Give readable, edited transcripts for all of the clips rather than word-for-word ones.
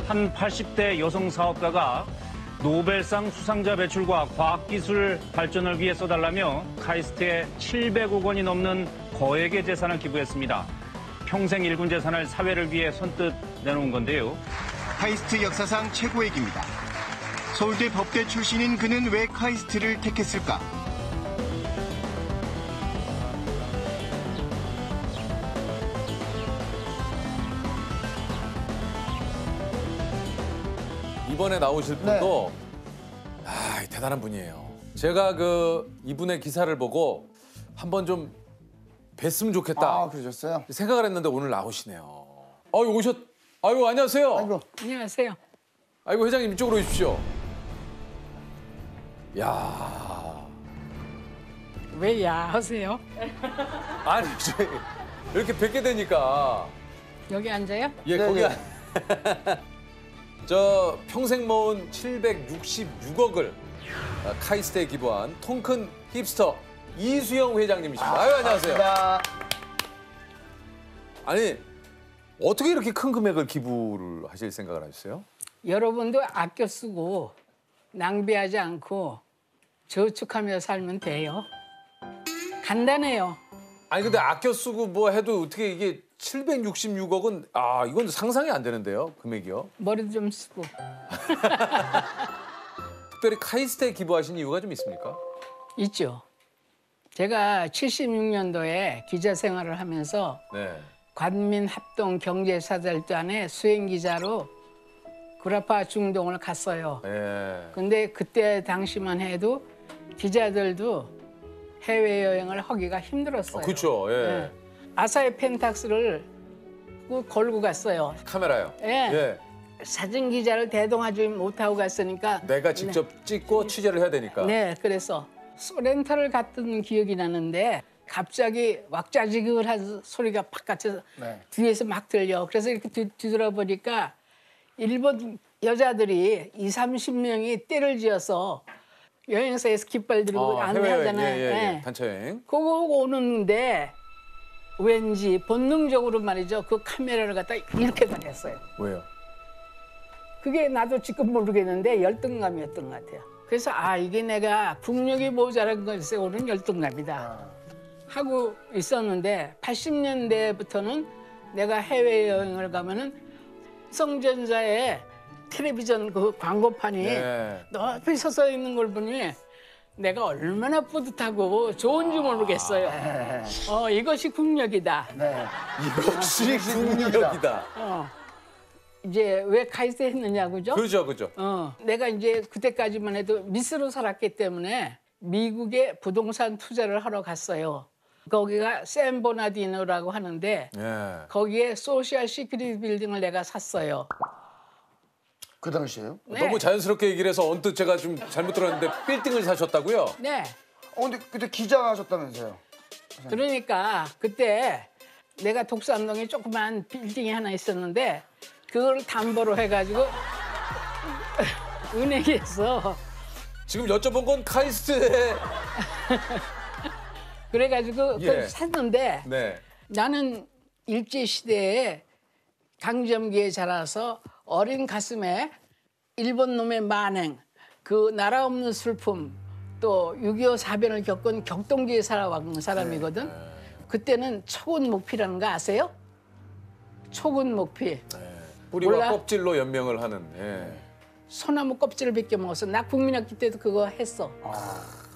한 80대 여성 사업가가 노벨상 수상자 배출과 과학기술 발전을 위해 써달라며 카이스트에 700억 원이 넘는 거액의 재산을 기부했습니다. 평생 일군 재산을 사회를 위해 선뜻 내놓은 건데요. 카이스트 역사상 최고의 기입니다. 서울대 법대 출신인 그는 왜 카이스트를 택했을까? 이번에 나오실 분도 대단한 분이에요. 제가 이분의 기사를 보고 한번 좀 뵀으면 좋겠다. 아, 그러셨어요? 생각을 했는데 오늘 나오시네요. 아유, 안녕하세요. 아이고. 안녕하세요. 아이고, 회장님 이쪽으로 오십시오. 야. 왜 야하세요? 아니, 이렇게 뵙게 되니까. 여기 앉아요? 예, 네, 거기. 네. 저 평생 모은 766억을 카이스트에 기부한 통큰 힙스터 이수영 회장님이십니다. 아유, 안녕하세요. 반갑습니다. 아니, 어떻게 이렇게 큰 금액을 기부를 하실 생각을 하셨어요? 여러분도 아껴 쓰고 낭비하지 않고 저축하며 살면 돼요. 간단해요. 아니, 근데 아껴 쓰고 뭐 해도 어떻게 이게 766억은 이건 상상이 안 되는데요, 금액이요. 머리도 좀 쓰고. 특별히 카이스트에 기부하신 이유가 좀 있습니까? 있죠. 제가 76년도에 기자 생활을 하면서 네. 관민합동경제사절단의 수행기자로 구라파 중동을 갔어요. 네. 근데 그때 당시만 해도 기자들도 해외여행을 하기가 힘들었어요. 그렇죠. 예. 네. 아사히 펜탁스를 걸고 갔어요. 카메라요. 예. 예. 사진 기자를 대동하지 못하고 갔으니까. 내가 직접 찍고 취재를 해야 되니까. 네, 그래서 소렌터를 갔던 기억이 나는데 갑자기 왁자지근한 소리가 바깥에서 네. 뒤에서 막 들려. 그래서 이렇게 뒤돌아보니까 일본 여자들이 20-30명이 떼를 지어서 여행사에서 깃발 들고 안내하잖아요. 네. 단체 여행. 그거 오는데 왠지 본능적으로 말이죠. 그 카메라를 갖다 이렇게 당했어요. 왜요? 그게 나도 지금 모르겠는데 열등감이었던 것 같아요. 그래서 이게 내가 국력이 모자란 것에 오는 열등감이다 하고 있었는데 80년대부터는 내가 해외여행을 가면은 성전자에 텔레비전 그 광고판이 네. 높이 서서 있는 걸 보니 내가 얼마나 뿌듯하고 좋은지 모르겠어요. 이것이 국력이다. 네. 역시 국력이다. 이제 왜 카이스트 했느냐고죠? 그죠. 내가 이제 그때까지만 해도 미스로 살았기 때문에 미국에 부동산 투자를 하러 갔어요. 거기가 샌버나디노라고 하는데 예. 거기에 소셜 시큐리티 빌딩을 내가 샀어요. 그 당시에요? 네. 너무 자연스럽게 얘기를 해서 언뜻 제가 좀 잘못 들었는데 빌딩을 사셨다고요? 네. 근데 그때 기자 하셨다면서요? 그러니까 그때 내가 독산동에 조그만 빌딩이 하나 있었는데 그걸 담보로 해가지고 은행에서 지금 여쭤본 건 카이스트에 그래가지고 예. 그걸 샀는데 네. 나는 일제시대에 강점기에 자라서 어린 가슴에 일본 놈의 만행, 그 나라 없는 슬픔, 또 6.25 사변을 겪은 격동기에 살아온 사람이거든. 그때는 초군목피라는 거 아세요? 초군목피. 뿌리와 몰라? 껍질로 연명을 하는. 예. 소나무 껍질을 벗겨 먹었어. 나 국민학기 때도 그거 했어.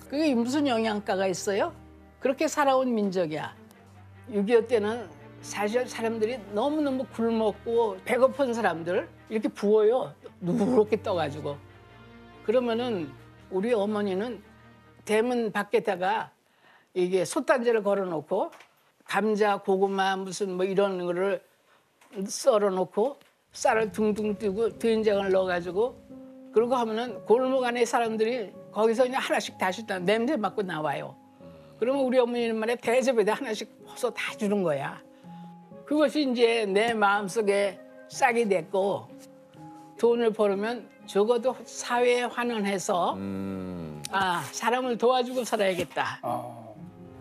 그게 무슨 영양가가 있어요? 그렇게 살아온 민족이야. 6.25 때는 사실 사람들이 너무너무 굶었고 배고픈 사람들 이렇게 부어요. 누렇게 떠가지고. 그러면은 우리 어머니는 대문 밖에다가 이게 솥단지를 걸어놓고 감자, 고구마 무슨 뭐 이런 거를 썰어놓고 쌀을 둥둥 뜨고 된장을 넣어가지고 그러고 하면은 골목 안에 사람들이 거기서 그냥 하나씩 다시 냄새 맡고 나와요. 그러면 우리 어머니는 말에 대접에다 하나씩 퍼서 다 주는 거야. 그것이 이제 내 마음속에 싹이 됐고 돈을 벌으면 적어도 사회에 환원해서 아 사람을 도와주고 살아야겠다.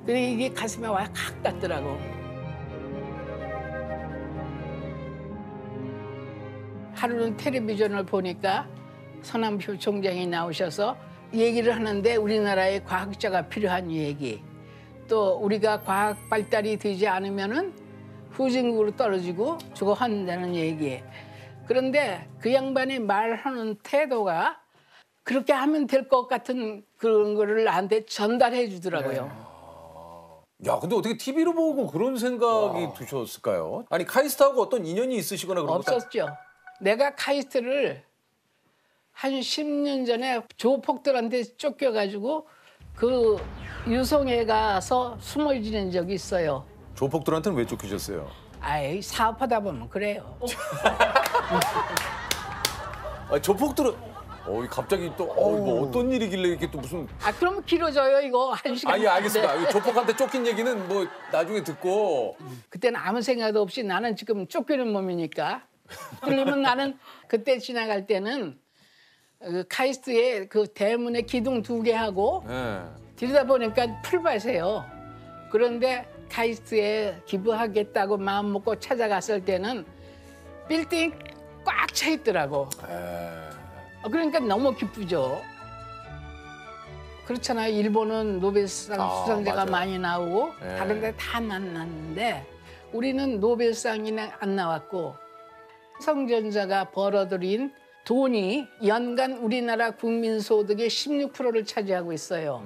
근데 이게 가슴에 와 칵 닿더라고. 하루는 텔레비전을 보니까 서남표 총장이 나오셔서 얘기를 하는데 우리나라에 과학자가 필요한 얘기, 또 우리가 과학 발달이 되지 않으면은 후진국으로 떨어지고 죽어간다는 얘기. 그런데 그 양반이 말하는 태도가 그렇게 하면 될 것 같은 그런 거를 나한테 전달해 주더라고요. 야, 근데 어떻게 TV로 보고 그런 생각이 드셨을까요? 아니, 카이스트하고 어떤 인연이 있으시거나 그런 거 없었죠. 내가 카이스트를 한 10년 전에 조폭들한테 쫓겨가지고 그 유성에 가서 숨어 지낸 적이 있어요. 조폭들한테는 왜 쫓기셨어요? 아이 사업하다 보면 그래요. 아, 조폭들은 갑자기 또 이거 어떤 일이길래 이렇게 또 무슨 아 그러면 길어져요 이거 한 시간. 아니 알겠습니다. 이 조폭한테 쫓긴 얘기는 뭐 나중에 듣고 그때는 아무 생각도 없이 나는 지금 쫓기는 몸이니까. 그러면 나는 그때 지나갈 때는 그 카이스트에 그 대문에 기둥 2개 하고 예. 들여다보니까 풀밭이에요. 그런데 카이스트에 기부하겠다고 마음 먹고 찾아갔을 때는 빌딩이 꽉 차 있더라고. 그러니까 너무 기쁘죠. 그렇잖아요. 일본은 노벨상 수상자가 맞아요. 많이 나오고 예. 다른 데 다 만났는데 우리는 노벨상이 안 나왔고 성전자가 벌어들인 돈이 연간 우리나라 국민 소득의 16%를 차지하고 있어요.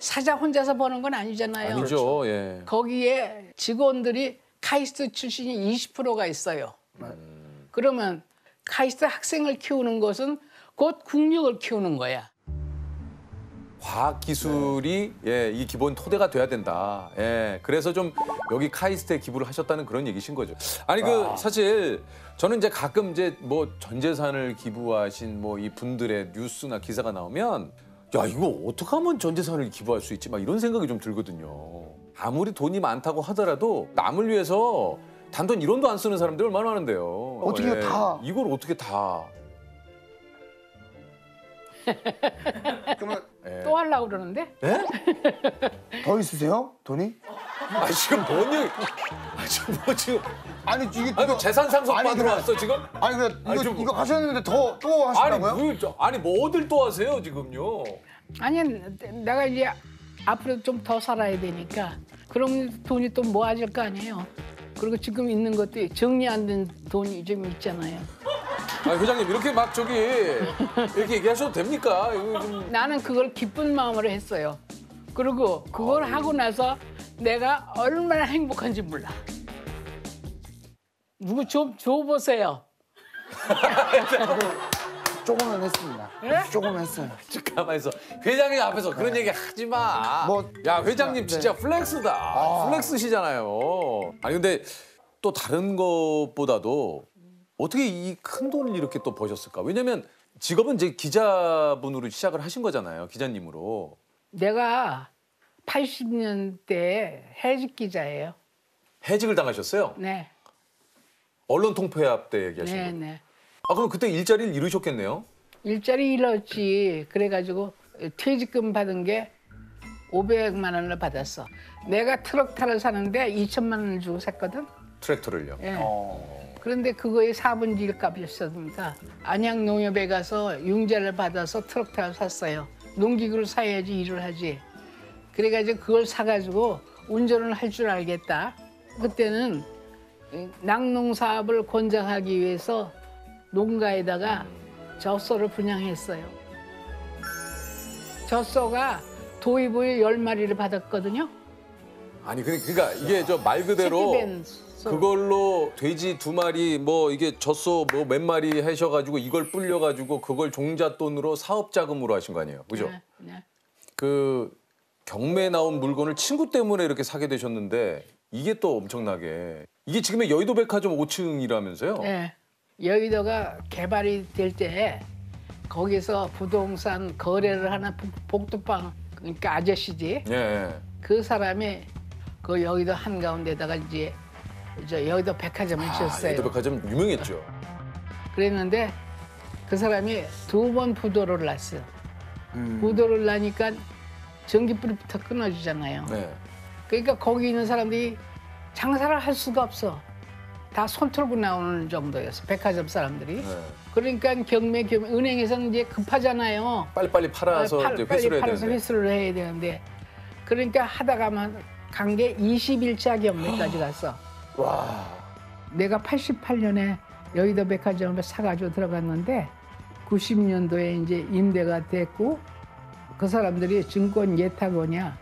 사자 혼자서 버는 건 아니잖아요. 아니죠. 예. 거기에 직원들이 카이스트 출신이 20%가 있어요. 그러면 카이스트 학생을 키우는 것은 곧 국력을 키우는 거야. 과학 기술이 이 기본 토대가 돼야 된다. 예. 그래서 좀 여기 카이스트에 기부를 하셨다는 그런 얘기신 거죠. 아니 그 사실 저는 이제 가끔 이제 뭐 전 재산을 기부하신 뭐 이 분들의 뉴스나 기사가 나오면 야 이거 어떻게 하면 전 재산을 기부할 수 있지? 막 이런 생각이 좀 들거든요. 아무리 돈이 많다고 하더라도 남을 위해서 단돈 1원도 안 쓰는 사람들이 얼마나 많은데요. 어떻게 다. 이걸 어떻게 다. 그러면 또 하려고 그러는데? 더 있으세요? 돈이? 아 지금 뭔 얘기? 아 지금 뭐 지금? 아니 이게 아니 뭐 재산 상속 아니, 받으러 그래. 왔어 지금? 아니 그냥 아니, 좀- 이거 하셨는데 또 하신다고요? 아니 뭐 어딜 또 하세요 지금요? 아니 내가 이제 앞으로 좀 더 살아야 되니까 그럼 돈이 또 모아질 거 아니에요. 그리고 지금 있는 것도 정리 안 된 돈이 좀 있잖아요. 아 회장님 이렇게 막 저기 이렇게 얘기하셔도 됩니까? 이거 좀 나는 그걸 기쁜 마음으로 했어요. 그리고 그걸 하고 나서 내가 얼마나 행복한지 몰라. 누구 좀 줘보세요. 조금은 했습니다. 조금 했어요. 가만히 있어. 회장님 앞에서 그런 얘기 하지 마. 뭐, 야 회장님 네. 진짜 플렉스다. 플렉스시잖아요. 아니 근데 또 다른 것보다도 어떻게 이 큰 돈을 이렇게 또 버셨을까? 왜냐면 직업은 이제 기자분으로 시작을 하신 거잖아요. 기자님으로. 내가 80년대 해직 기자예요. 해직을 당하셨어요? 네, 언론 통폐합 때 얘기하신 네, 거예요. 네. 아 그럼 그때 일자리를 잃으셨겠네요. 일자리 잃었지. 그래가지고 퇴직금 받은 게 500만 원을 받았어. 내가 트럭타를 사는데 2천만 원을 주고 샀거든. 트랙터를요. 예. 그런데 그거의 4분의 1값이었으니까 안양 농협에 가서 융자를 받아서 트럭타를 샀어요. 농기구를 사야지 일을 하지. 그래가지고 그걸 사가지고 운전을 할 줄 알겠다. 그때는 이 낙농 사업을 권장하기 위해서 농가에다가 젖소를 분양했어요. 젖소가 도입을 10마리를 받았거든요. 아니 그러니까 이게 저 말 그대로 시티벤 소. 그걸로 돼지 2마리 뭐 이게 젖소 뭐 몇 마리 하셔가지고 이걸 불려가지고 그걸 종잣돈으로 사업 자금으로 하신 거 아니에요, 그죠? 네, 네. 그 경매에 나온 물건을 친구 때문에 이렇게 사게 되셨는데 이게 또 엄청나게 이게 지금의 여의도 백화점 5층이라면서요? 네. 여의도가 개발이 될 때 거기서 부동산 거래를 하는 복두방 그러니까 아저씨지. 예. 그 사람이 그 여의도 한가운데다가 이제 여의도 백화점을 지었어요. 여의도 백화점 유명했죠. 그랬는데 그 사람이 2번 부도를 났어요. 부도를 나니까 전기불부터 끊어지잖아요. 네. 그러니까 거기 있는 사람들이 장사를 할 수가 없어. 다 손 털고 나오는 정도였어. 백화점 사람들이. 네. 그러니까 경매 은행에서는 이제 급하잖아요. 빨리빨리 팔아서 이제 빨리 회수를 해야 팔아서 되는데. 회수를 해야 되는데 그러니까 하다가만 간 게 21차 경매까지 갔어. 와. 내가 88년에 여의도 백화점을 사가지고 들어갔는데 90년도에 이제 임대가 됐고 그 사람들이 증권 예탁원이야.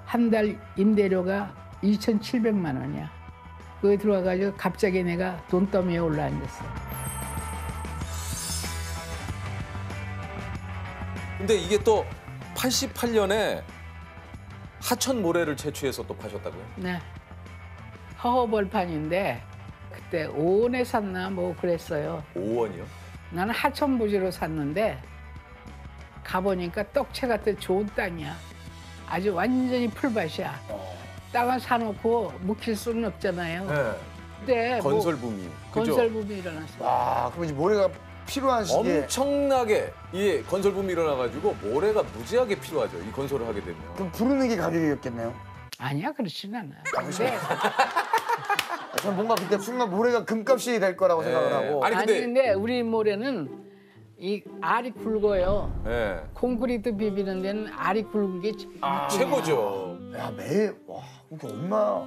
한 달 임대료가 2,700만 원이야. 그게 들어와가지고 갑자기 내가 돈더미에 올라앉았어. 근데 이게 또 88년에 하천 모래를 채취해서 또 파셨다고요? 네. 허허벌판인데 그때 5원에 샀나 뭐 그랬어요. 5원이요? 나는 하천부지로 샀는데 가보니까 떡채 같은 좋은 땅이야. 아주 완전히 풀밭이야. 땅을 사놓고 묵힐 수는 없잖아요. 네. 그때 건설 붐이. 그죠? 건설붐이 일어났어. 와, 그럼 이제 모래가 필요한 시기에 엄청나게 이 건설 붐이 일어나가지고 모래가 무지하게 필요하죠. 이 건설을 하게 되면. 그럼 부르는 게 가격이었겠네요. 아니야 그렇진 않아. 근데 저는 뭔가 그때 순간 모래가 금값이 될 거라고 생각을 하고. 아니, 아니 근데- 근데 우리 모래는 이 알이 굵어요. 네. 콘크리트 비비는 데는 알이 굵은 게 최고죠. 야, 매일 와, 그렇게 얼마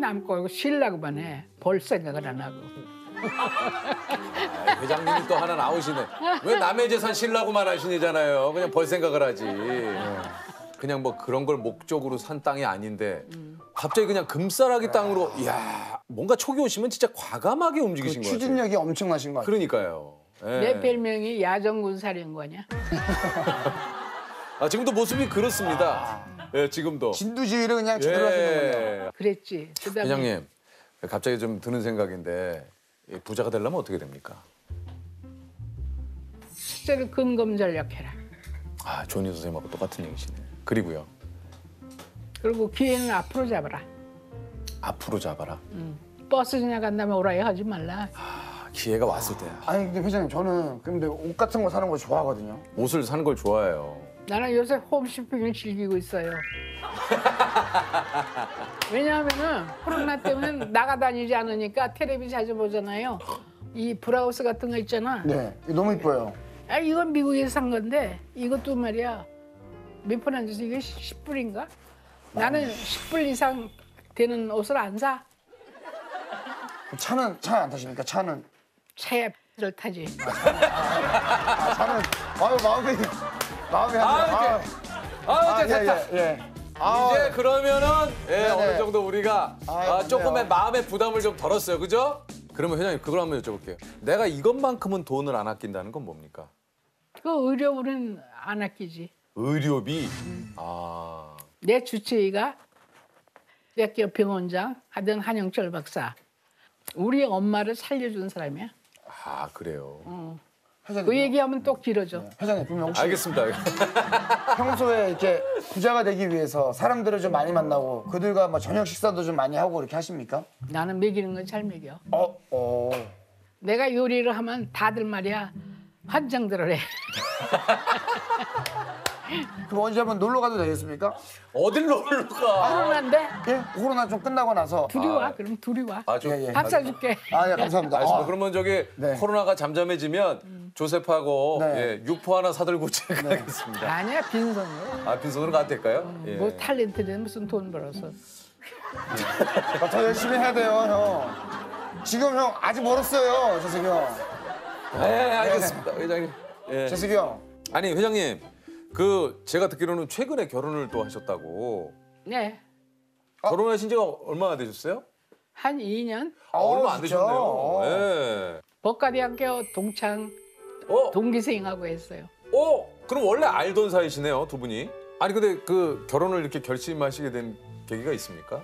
남 거고 쉬려고만 해. 벌 생각을 안 하고. 회장님이 또 하나 나오시네. 왜 남의 재산 실라고만 하시니잖아요. 그냥 벌 생각을 하지. 그냥 뭐 그런 걸 목적으로 산 땅이 아닌데 갑자기 그냥 금싸라기 땅으로 이야 뭔가 촉이 오시면 진짜 과감하게 그 움직이신 거예요. 추진력이 엄청나신 것 같아요. 그러니까요. 예. 내 별명이 야정군 사령관이야. 아, 지금도 모습이 그렇습니다. 예, 지금도. 진두지휘를 그냥 제대로 하시는군요. 예. 그랬지. 그다음에 회장님, 갑자기 좀 드는 생각인데 이 부자가 되려면 어떻게 됩니까? 실제로 근검 전략해라. 아, 조은희 선생님하고 똑같은 얘기시네. 그리고요. 그리고 기회는 앞으로 잡아라. 앞으로 잡아라. 버스 지나간다면 오라이 하지 말라. 아, 기회가 왔을 때야. 아니 근데 회장님 저는 근데 옷 같은 거 사는 거 좋아하거든요. 옷을 사는 걸 좋아해요. 나는 요새 홈쇼핑을 즐기고 있어요. 왜냐하면은 코로나 때문에 나가다니지 않으니까 텔레비 자주 보잖아요. 이 브라우스 같은 거 있잖아. 네, 이거 너무 이뻐요. 아, 이건 미국에서 산 건데 이것도 말이야. 몇 푼 안 줘서 이게 10불인가? 나는 10불 이상 되는 옷을 안 사. 차는 차 안 타십니까? 차는 차에 를 타지. 차는 아유 마음이 아, 아, 이제 됐다. 예. 아, 이제 그러면은 예, 네네. 어느 정도 우리가 아유, 조금의 그래요. 마음의 부담을 좀 덜었어요. 그죠? 그러면 회장님 그걸 한번 여쭤볼게요. 내가 이것만큼은 돈을 안 아낀다는 건 뭡니까? 그 의료비는 안 아끼지. 의료비. 아. 내 주치의가 대학교 병원장 하던 한영철 박사. 우리 엄마를 살려준 사람이야. 아, 그래요. 회장님, 그 얘기하면 또 길어져. 회장님 그럼 혹시 알겠습니다. 평소에 이렇게 부자가 되기 위해서 사람들을 좀 많이 만나고 그들과 뭐 저녁 식사도 좀 많이 하고 이렇게 하십니까? 나는 먹이는 건 잘 먹여. 어. 내가 요리를 하면 다들 말이야 환장들을 해. 그럼 언제 한번 놀러 가도 되겠습니까? 어딜 놀러 가? 코로나인데 예? 코로나 좀 끝나고 나서. 둘이 와. 그럼 둘이 와. 아, 좀. 예, 예. 밥 사줄게. 아, 예, 감사합니다. 알겠습니다. 아, 그러면 저기 네. 코로나가 잠잠해지면 조셉하고 네. 예, 육포 하나 사들고 제가 가겠습니다. 아니야 빈손으로. 아, 빈손으로 가도 될까요? 예. 뭐 탤런트는 무슨 돈 벌어서. 더 열심히 해야 돼요, 형. 지금 형 아직 멀었어요, 재석이 형. 네, 알겠습니다, 회장님. 예. 재석이 형. 아니, 회장님. 그 제가 듣기로는 최근에 결혼을 또 하셨다고. 네. 결혼하신 지가 얼마나 되셨어요? 한 2년 얼마 안 진짜? 되셨네요. 예. 법과대학교 동창 어? 동기생하고 했어요. 그럼 원래 알던 사이시네요, 두 분이. 아니 근데 그 결혼을 이렇게 결심하시게 된 계기가 있습니까?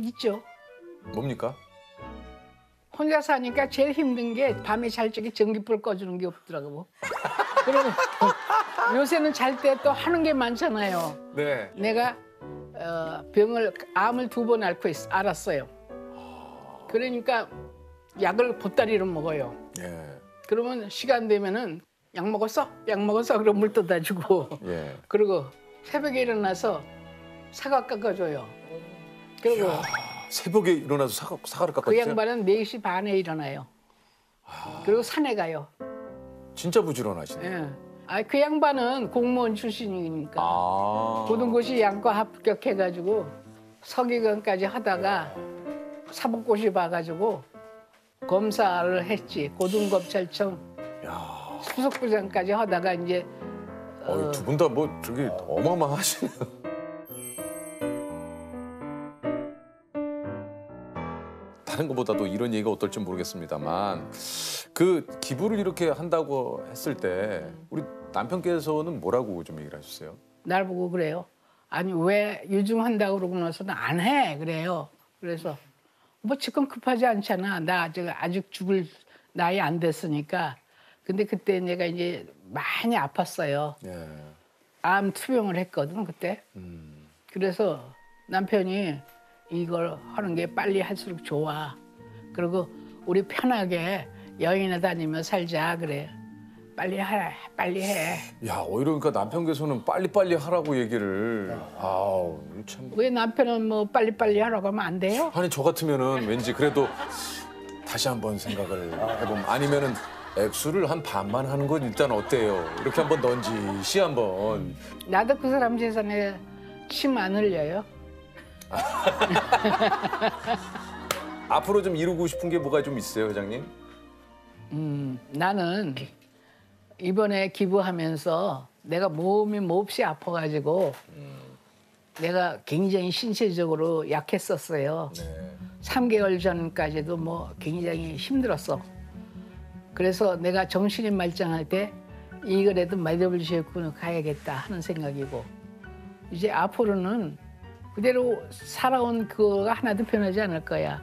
있죠. 뭡니까? 혼자 사니까 제일 힘든 게 밤에 잘 적에 전기불 꺼주는 게 없더라고. 그러면 요새는 잘 때 또 하는 게 많잖아요. 네. 내가 암을 2번 알았어요. 그러니까 약을 보따리로 먹어요. 예. 그러면 시간 되면은 약 먹었어? 약 먹었어? 그럼 물 떠다 주고. 예. 그리고 새벽에 일어나서 사과 깎아줘요. 그리고 새벽에 일어나서 사과를 그 깎아주세요? 양반은 4시 반에 일어나요. 그리고 산에 가요. 진짜 부지런하시네. 예. 그 양반은 공무원 출신이니까 아. 고등고시 양과 합격해가지고 서기관까지 하다가 사법고시 봐가지고 검사를 했지. 고등검찰청 야. 수석부장까지 하다가 이제 두 분 다 뭐 저기 어마어마하시네요. 다른 것보다도 이런 얘기가 어떨지 모르겠습니다만 그 기부를 이렇게 한다고 했을 때 우리 남편께서는 뭐라고 좀 얘기를 하셨어요? 날 보고 그래요. 아니 왜 유증한다고 그러고 나서는 안 해 그래요. 그래서 뭐 지금 급하지 않잖아. 나 아직 죽을 나이 안 됐으니까. 근데 그때 내가 이제 많이 아팠어요. 예. 암 투병을 했거든 그때. 그래서 남편이 이걸 하는 게 빨리 할수록 좋아. 그리고 우리 편하게 여행이나 다니며 살자 그래. 빨리 해, 빨리 해. 야, 오히려 그러니까 남편께서는 빨리빨리 하라고 얘기를. 아우, 참. 왜 남편은 뭐 빨리빨리 하라고 하면 안 돼요? 아니, 저 같으면은 왠지 그래도 다시 한번 생각을 해보면 아니면은 액수를 한 반만 하는 건 일단 어때요? 이렇게 한번 넌지시 한번. 나도 그 사람 재산에 침 안 흘려요. 앞으로 좀 이루고 싶은 게 뭐가 좀 있어요, 회장님? 나는 이번에 기부하면서 내가 몸이 몹시 아파가지고 내가 굉장히 신체적으로 약했었어요. 네. 3개월 전까지도 뭐 굉장히 힘들었어. 그래서 내가 정신이 말짱할 때 이거라도 마이더블유셰프는 가야겠다 하는 생각이고 이제 앞으로는 그대로 살아온 그거가 하나도 변하지 않을 거야.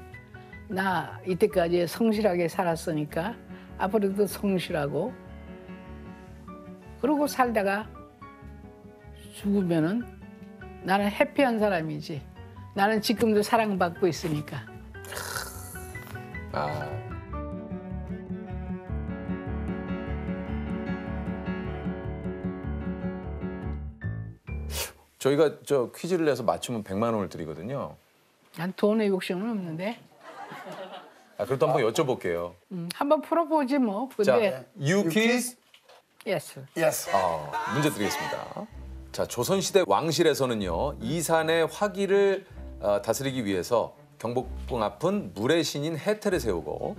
나 이때까지 성실하게 살았으니까 앞으로도 성실하고 그러고 살다가 죽으면은 나는 해피한 사람이지. 나는 지금도 사랑받고 있으니까. 아. 저희가 저 퀴즈를 내서 맞추면 100만 원을 드리거든요. 난 돈에 욕심은 없는데. 그래도 한번 여쭤볼게요. 한번 풀어보지 뭐. 자, 근데 유퀴즈 예스. 예스. 문제 드리겠습니다. 자, 조선시대 왕실에서는요, 이산의 화기를 다스리기 위해서 경복궁 앞은 물의 신인 해태를 세우고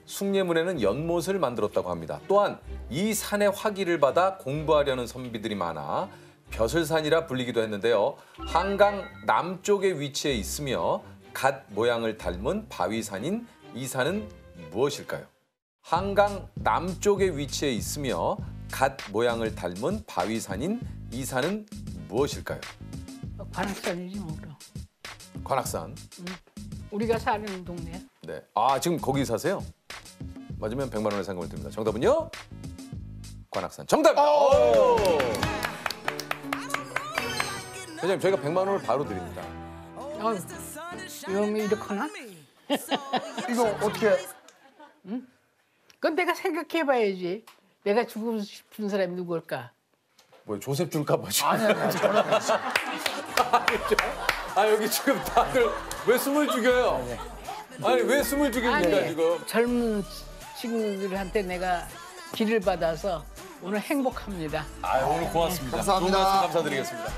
숭례문에는 연못을 만들었다고 합니다. 또한 이 산의 화기를 받아 공부하려는 선비들이 많아 벼슬산이라 불리기도 했는데요. 한강 남쪽에 위치해 있으며 갓 모양을 닮은 바위산인 이 산은 무엇일까요? 한강 남쪽에 위치해 있으며 갓 모양을 닮은 바위산인 이 산은 무엇일까요? 관악산이지 뭐 그럼. 관악산. 우리가 사는 동네. 네. 아, 지금 거기 사세요? 맞으면 100만 원의 상금을 드립니다. 정답은요? 관악산. 정답! 회장님, 저희가 100만 원을 바로 드립니다. 이러면 이렇게 하나? 이거 어떻게? 그건 내가 생각해봐야지. 내가 주고 싶은 사람이 누굴까? 뭐 조셉 줄까 봐죠. 아니 저는 아, 여기 지금 다들 왜 숨을 죽여요? 아니, 왜 숨을 죽입니까, 지금? 젊은 친구들한테 내가 길을 받아서 오늘 행복합니다. 아, 오늘 고맙습니다. 감사합니다. 좋은 말씀 감사드리겠습니다.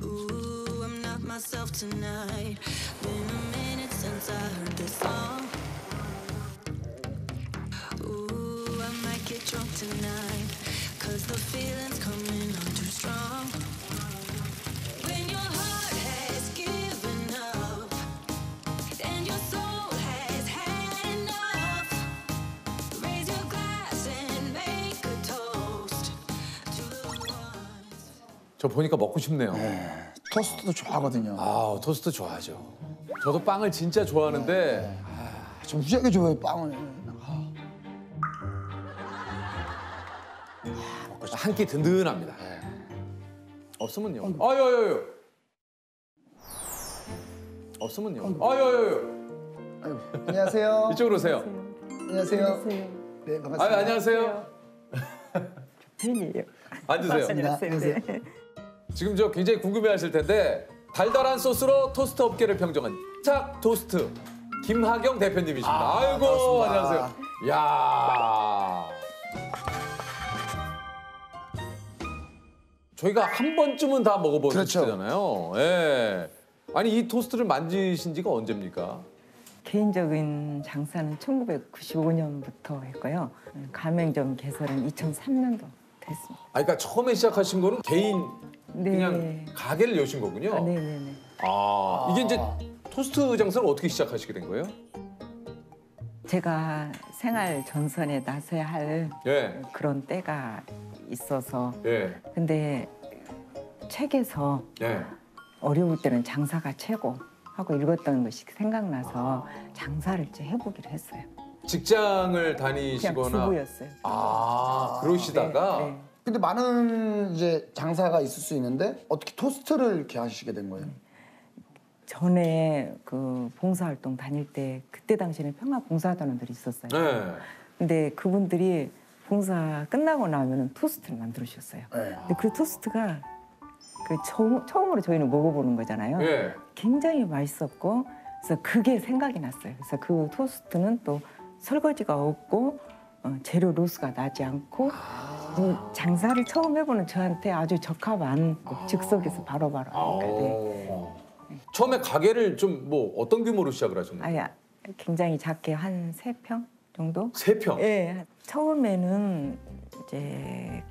Ooh, I'm not myself tonight. Been a minute since I heard this song. Ooh, I might get drunk tonight. 'Cause the feeling's coming on too strong. When your heart has given up and your soul has had enough, raise your glass and make a toast to the ones. 저 보니까 먹고 싶네요. 토스트도 좋아하거든요. 아, 토스트 좋아하죠. 저도 빵을 진짜 좋아하는데 저 무지하게 좋아해요 빵을. 한 끼 든든합니다. 없으면요. 아유. 없으면요. 아유. 아유, 안녕하세요. 이쪽으로 오세요. 안녕하세요. 네 반갑습니다. 아유, 안녕하세요. 팬이에요. 앉으세요. 안녕하세요. 지금 저 굉장히 궁금해하실 텐데 달달한 소스로 토스트 업계를 평정한 착 토스트 김하경 대표님이십니다. 아이고 반갑습니다. 안녕하세요. 야. 저희가 한 번쯤은 다 먹어본 그렇죠. 토스트잖아요. 예. 아니 이 토스트를 만드신 지가 언제입니까? 개인적인 장사는 1995년부터 했고요. 가맹점 개설은 2003년도 됐습니다. 아, 그러니까 처음에 시작하신 거는 개인 네. 그냥 가게를 여신 거군요. 아, 네네네. 아, 이게 이제 토스트 장사를 어떻게 시작하시게 된 거예요? 제가 생활 전선에 나서야 할 예, 그런 때가 있어서 예, 근데 책에서 예. 어려울 때는 장사가 최고 하고 읽었던 것이 생각나서 장사를 이제 해보기로 했어요. 직장을 그냥 다니시거나 주부였어요. 아, 그러시다가 네, 네. 근데 많은 이제 장사가 있을 수 있는데 어떻게 토스트를 이렇게 하시게 된 거예요? 전에 그 봉사활동 다닐 때 그때 당시에는 평화 봉사단원들이 있었어요. 네. 근데 그분들이 봉사 끝나고 나면은 토스트를 만들어 주셨어요. 네. 근데 그 토스트가 그 처음으로 저희는 먹어보는 거잖아요. 예. 굉장히 맛있었고 그래서 그게 생각이 났어요. 그래서 그 토스트는 또 설거지가 없고 재료 로스가 나지 않고 장사를 처음 해보는 저한테 아주 적합한 즉석에서 바로바로 하니까 네. 처음에 가게를 좀 뭐 어떤 규모로 시작을 하셨나요? 아야 굉장히 작게 한 3평 정도? 3평. 예. 처음에는 이제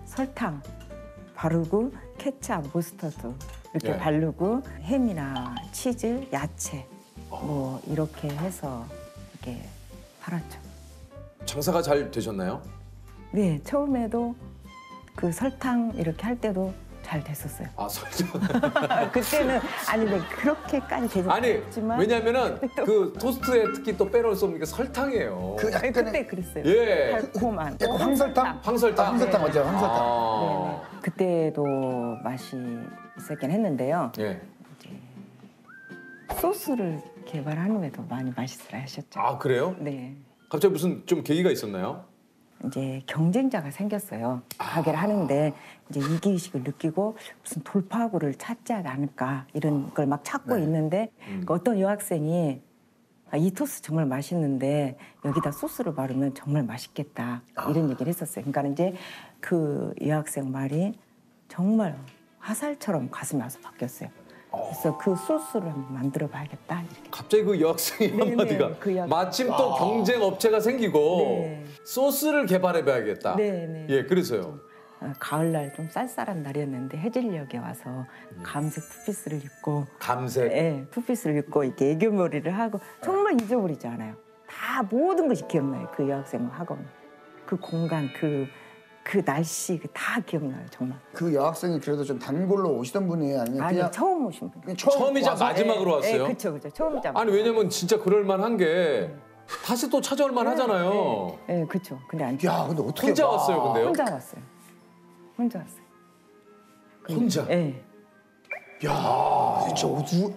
설탕 바르고 케찹, 모스터드 이렇게 예. 바르고 햄이나 치즈, 야채 뭐 이렇게 해서 이렇게 팔았죠. 장사가 잘 되셨나요? 네, 처음에도 그 설탕 이렇게 할 때도 잘 됐었어요. 아, 설정. 그때는 아니 네 그렇게까지 되지 아니, 않았지만 왜냐면은 그 토스트에 특히 또 빼놓을 수 없는 게 설탕이에요. 그 아니, 약간의 그때 그랬어요. 예. 달콤한 약간 황설탕? 황설탕. 황설탕 맞죠? 황설탕. 아. 네네. 그때도 맛이 있었긴 했는데요. 예. 소스를 개발하는데도 많이 맛있어야 하셨죠. 아, 그래요? 네. 갑자기 무슨 좀 계기가 있었나요? 이제 경쟁자가 생겼어요. 가게를 하는데 이제 위기의식을 느끼고 무슨 돌파구를 찾지 않을까 이런 걸 막 찾고 있는데 그 어떤 여학생이 이 토스트 정말 맛있는데 여기다 소스를 바르면 정말 맛있겠다 이런 얘기를 했었어요. 그러니까 이제 그 여학생 말이 정말 화살처럼 가슴에 와서 바뀌었어요. 그래서 그 소스를 한번 만들어 봐야겠다 이렇게. 갑자기 그 여학생의 네네, 한마디가 그 여학생. 마침 또 경쟁 업체가 생기고 네. 소스를 개발해봐야겠다. 네네. 예, 그래서요. 가을날 좀 쌀쌀한 날이었는데 해질녘에 와서 감색 투피스를 입고 감색. 예, 투피스를 입고 이렇게 애교머리를 하고 정말 잊어버리지 않아요. 다 모든 것이 기억나요. 그 여학생 학원, 그 공간, 그 날씨 다 기억나요. 정말. 그 여학생이 그래도 좀 단골로 오시던 분이에요? 아니면 아니 그냥 처음 오신 분. 그냥 처음 처음이자 와서 마지막으로 왔어요? 그렇죠. 처음이자. 아니 왜냐면 진짜 그럴만한 게 다시 또 찾아올만 하잖아요. 네, 그렇죠. 근데 안 야, 근데 어떻게 혼자 와. 왔어요, 근데요? 혼자 왔어요. 혼자 왔어요. 혼자. 예. 야, 진짜 어두.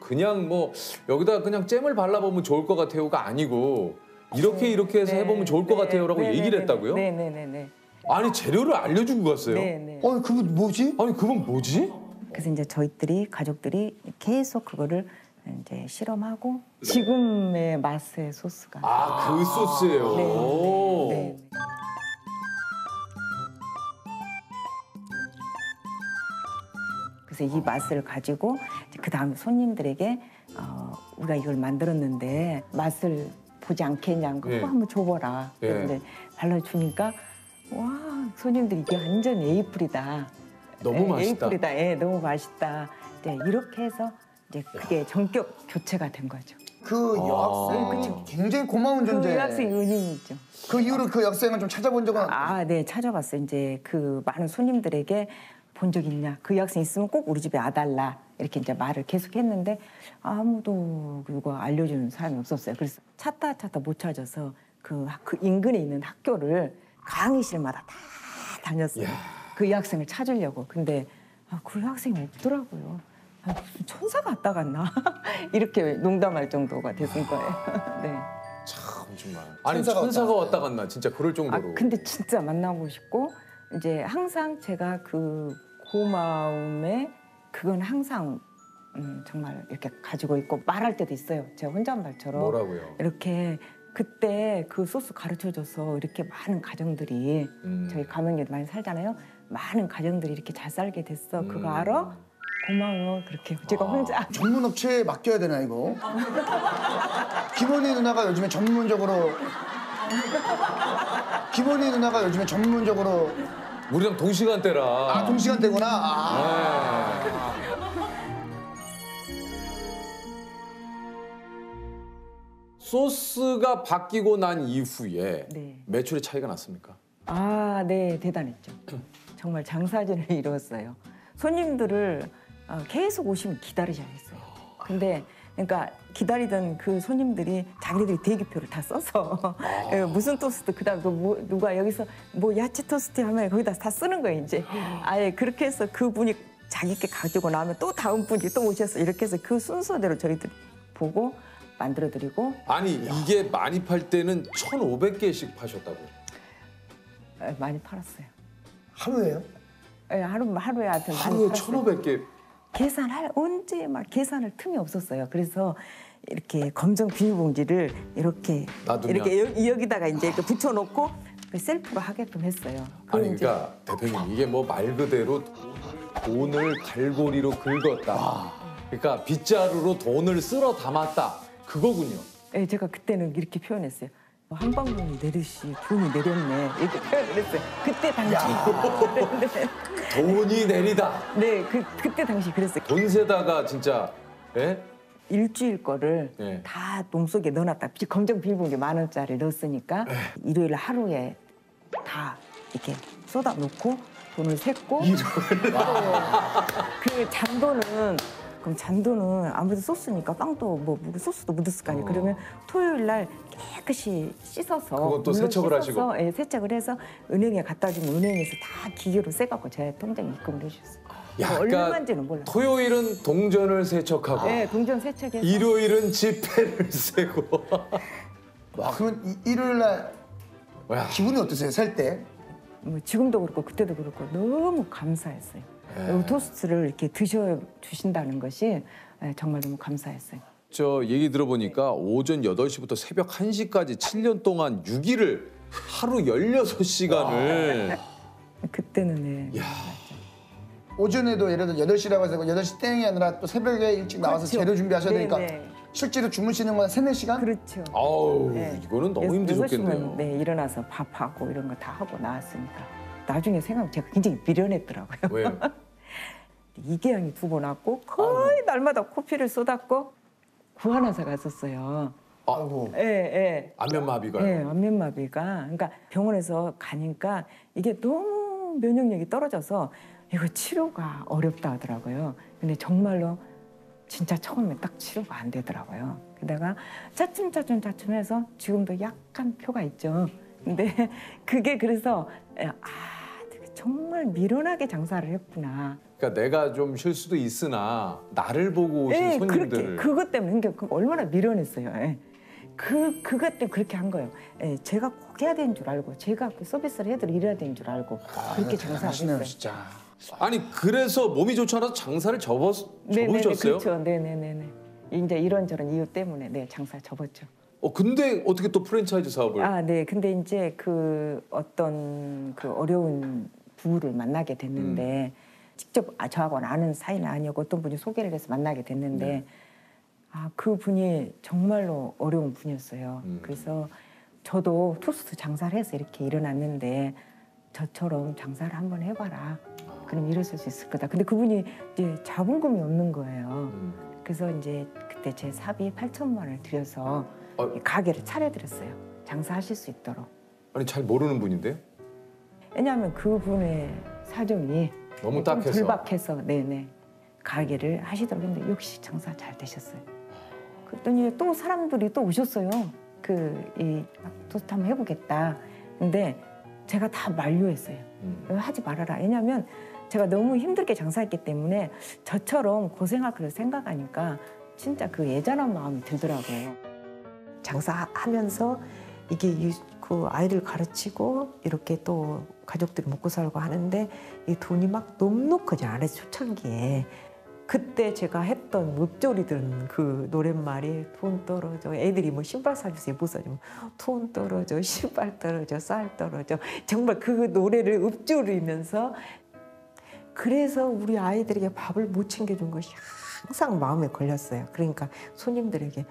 그냥 뭐 여기다 그냥 잼을 발라보면 좋을 것 같아요가 아니고 이렇게 해서 해보면 좋을 것 같아요라고 얘기를 했다고요? 네네네. 아니 재료를 알려주고 갔어요? 네네. 그분 뭐지? 아니 그건 뭐지? 그래서 이제 저희들이 가족들이 계속 그거를 이제 실험하고 지금의 맛의 소스가. 아 그 소스예요. 네. 오. 네. 그래서 이 맛을 가지고 그 다음 손님들에게 우리가 이걸 만들었는데 맛을 보지 않겠냐고 네. 한번 줘보라. 네. 그런데 발라주니까 와 손님들이 이게 완전 에이플이다. 너무 맛있다. 에이플이다. 예, 너무 맛있다. 네, 이렇게 해서 이제 그게 전격 교체가 된 거죠. 그 여학생 굉장히 고마운 그 존재. 유학생 은인이죠. 그 이후로 그 여학생을 좀 찾아본 적은 네, 찾아봤어요. 이제 그 많은 손님들에게 본 적 있냐? 그 여학생 있으면 꼭 우리 집에 와달라. 이렇게 이제 말을 계속 했는데 아무도 그거 알려주는 사람이 없었어요. 그래서 찾다 못 찾아서 그 인근에 있는 학교를 강의실마다 다 다녔어요. 그 여학생을 찾으려고. 근데 그 여학생이 없더라고요. 무슨 천사 갔다 갔나? 이렇게 농담할 정도가 됐을 거예요. 네. 참 정말. 아니 천사가 왔다 갔나 진짜 그럴 정도로. 근데 진짜 만나고 싶고 이제 항상 제가 그 고마움에 그건 항상 정말 이렇게 가지고 있고 말할 때도 있어요. 제가 혼잣말처럼. 뭐라고요? 이렇게 그때 그 소스 가르쳐줘서 이렇게 많은 가정들이 저희 가명리도 많이 살잖아요. 많은 가정들이 이렇게 잘 살게 됐어. 그거 알아? 고마워. 그렇게 제가 혼자. 전문 업체에 맡겨야 되나 이거? 김원희 누나가 요즘에 전문적으로 우리랑 동시간대라. 동시간대구나. 소스가 바뀌고 난 이후에 네. 매출의 차이가 났습니까? 네, 대단했죠. 정말 장사진을 이루었어요. 손님들을 계속 오시면 기다리셔야 했어요. 근데 그러니까 기다리던 그 손님들이 자기들이 대기표를 다 써서 무슨 토스트 그다음 누가 여기서 뭐 야채 토스트 하면 거기다 다 쓰는 거예요. 이제 아예 그렇게 해서 그분이 자기께 가지고 나면 또 다음 분이 또 오셔서 이렇게 해서 그 순서대로 저희들 보고 만들어드리고. 아니 이게 많이 팔 때는 1,500개씩 파셨다고요? 많이 팔았어요. 하루에요? 하루에 하여튼 많이 하루에 팔았어요. 1,500개. 언제 막 계산할 틈이 없었어요. 그래서 이렇게 검정 비닐봉지를 이렇게 놔두면? 이렇게 여기다가 이제 이렇게 붙여놓고 셀프로 하게끔 했어요. 아니 그러니까 대표님 이게 뭐 말 그대로 돈을 갈고리로 긁었다. 그러니까 빗자루로 돈을 쓸어 담았다. 그거군요. 네, 제가 그때는 이렇게 표현했어요. 한방눈이 내리시 돈이 내렸네 이렇게 표현을 했어요. 그때 당시. 돈이 내리다. 네, 그때 당시 그랬어요. 돈세다가 진짜 예? 일주일 거를 네. 다 몸속에 넣어놨다. 검정 비닐봉지 10,000원짜리 넣었으니까 일요일 하루에 다 이렇게 쏟아놓고 돈을 샜고 그 잔돈은 아무래도 소스니까 빵도 뭐 소스도 묻었을 거 아니에요. 그러면 토요일 날 깨끗이 씻어서 그것도 물로 세척을 씻어서, 하시고. 예, 세척을 해서 은행에 갖다 주면 은행에서 다 기계로 쎄갖고 제 통장에 입금을 해주셨어요. 얼마인지는 몰라요. 토요일은 동전을 세척하고 네, 동전 세척해서 일요일은 지폐를 세고. 와, 그러면 일요일 날 야, 기분이 어떠세요? 살 때? 뭐 지금도 그렇고 그때도 그렇고 너무 감사했어요. 이 토스트를 이렇게 드셔주신다는 것이 정말 너무 감사했어요. 저 얘기 들어보니까 오전 8시부터 새벽 1시까지 7년 동안 6일을 하루 16시간을. 그때는 네. 오전에도 예를 들어 8시라고 해서 8시 땡이 아니라 또 새벽에 일찍 나와서 그렇죠. 재료 준비하셔야 되니까 네. 실제로 주무시는 건 3-4시간? 그렇죠. 아우 네. 이거는 너무 6시면, 힘드셨겠네요. 네, 일어나서 밥하고 이런 거 다 하고 나왔으니까. 나중에 생각하면 제가 굉장히 미련했더라고요. 왜요? 이계양이 2번 왔고 거의 날마다 코피를 쏟았고 구한의사 갔었어요. 아이고. 예. 안면마비가요. 네, 안면마비가. 그러니까 병원에서 가니까 이게 너무 면역력이 떨어져서 이거 치료가 어렵다 하더라고요. 근데 정말로 진짜 처음에 딱 치료가 안 되더라고요. 게다가 차츰 해서 지금도 약간 표가 있죠. 근데 그게 그래서 정말 미련하게 장사를 했구나. 그러니까 내가 좀 쉴 수도 있으나 나를 보고 오신 손님들을. 그것 때문에 그러니까 얼마나 미련했어요. 예. 그것 때문에 그렇게 한 거예요. 예, 제가 꼭 해야 되는 줄 알고 제가 그 서비스를 해드리고 이래야 되는 줄 알고 그렇게 장사를 하시네요, 했어요. 진짜. 아니 그래서 몸이 좋지 않아서 장사를 접으셨어요? 그렇죠. 네네네. 이제 이런저런 이유 때문에 장사 접었죠. 근데 어떻게 또 프랜차이즈 사업을? 네. 근데 이제 그 어떤 그 어려운 부부를 만나게 됐는데 직접 저하고는 아는 사이는 아니었고 어떤 분이 소개를 해서 만나게 됐는데 그 분이 정말로 어려운 분이었어요. 그래서 저도 토스트 장사를 해서 이렇게 일어났는데 저처럼 장사를 한번 해봐라. 그럼 일어설 수 있을 거다. 근데 그분이 이제 자본금이 없는 거예요. 그래서 이제 그때 제 사비 8천만 원을 들여서 가게를 차려드렸어요. 장사하실 수 있도록. 아니 잘 모르는 분인데요? 왜냐하면 그분의 사정이 너무 좀 딱해서. 절박해서 네네 가게를 하시도록 했는데 역시 장사 잘 되셨어요. 그랬더니 또 사람들이 또 오셨어요. 이 토스트 한번 해보겠다. 근데 제가 다 만류했어요. 하지 말아라. 왜냐하면 제가 너무 힘들게 장사했기 때문에 저처럼 고생할 거를 생각하니까 진짜 그 애잔한 마음이 들더라고요. 장사하면서 이게 그 아이를 가르치고 이렇게 또 가족들이 먹고 살고 하는데 이 돈이 막 넉넉하지 않아요. 초창기에. 그때 제가 했던 읊조리들은 그 노랫말이 돈 떨어져 애들이 뭐 신발 사주세요 못 사주면 돈 떨어져 신발 떨어져 쌀 떨어져 정말 그 노래를 읊조리면서 그래서 우리 아이들에게 밥을 못 챙겨준 것이 항상 마음에 걸렸어요. 그러니까 손님들에게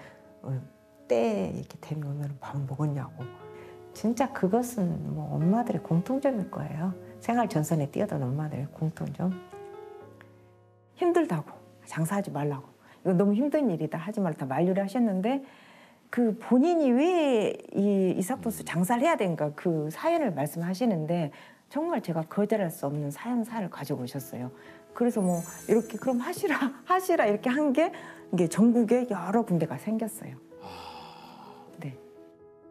때 이렇게 되면 밥 먹었냐고. 진짜 그것은 뭐 엄마들의 공통점일 거예요. 생활 전선에 뛰어든 엄마들의 공통점. 힘들다고 장사하지 말라고 이거 너무 힘든 일이다 하지 말라 다 만류를 하셨는데 그 본인이 왜 이 이삭토스 장사를 해야 되는가 그 사연을 말씀하시는데 정말 제가 거절할 수 없는 사연사를 가지고 오셨어요. 그래서 뭐 이렇게 그럼 하시라 이렇게 한 게 이게 전국에 여러 군데가 생겼어요. 네.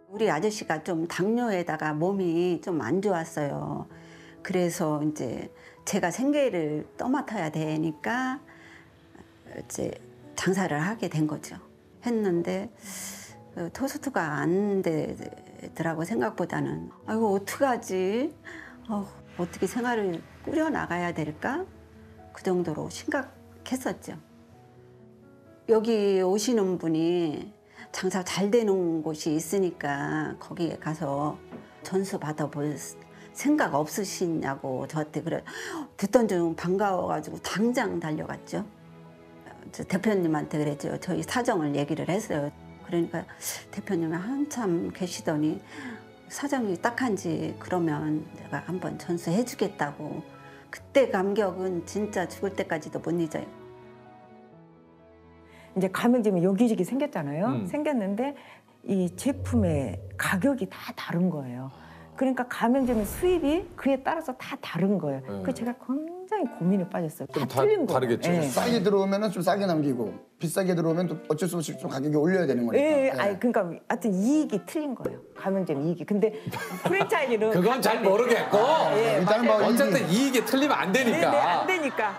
우리 아저씨가 좀 당뇨에다가 몸이 좀 안 좋았어요. 그래서 이제 제가 생계를 떠맡아야 되니까 이제 장사를 하게 된 거죠. 했는데 토스트가 안 되더라고 생각보다는. 아이고 어떡하지? 어떻게 생활을 꾸려 나가야 될까? 그 정도로 심각했었죠. 여기 오시는 분이 장사 잘 되는 곳이 있으니까 거기에 가서 전수 받아볼 생각 없으시냐고 저한테 그래 듣던 중 반가워가지고 당장 달려갔죠. 저 대표님한테 그랬죠. 저희 사정을 얘기를 했어요. 그러니까 대표님이 한참 계시더니 사정이 딱한지 그러면 내가 한번 전수해주겠다고. 그때 감격은 진짜 죽을 때까지도 못 잊어요. 이제 가맹점이 여기저기 생겼잖아요. 생겼는데 이 제품의 가격이 다 다른 거예요. 그러니까 가맹점의 수입이 그에 따라서 다 다른 거예요. 그래서 제가 굉장히 고민에 빠졌어요. 좀 다 틀린 거예요. 다르겠죠. 예. 싸게 들어오면 좀 싸게 남기고 비싸게 들어오면 또 어쩔 수 없이 좀 가격이 올려야 되는 거니까. 예, 아니 그러니까 하여튼 이익이 틀린 거예요. 가맹점 이익이. 근데 프랜차이즈는 그건 잘 모르겠고 일단은 뭐 어쨌든 이익이 틀리면 안 되니까. 네, 안 되니까.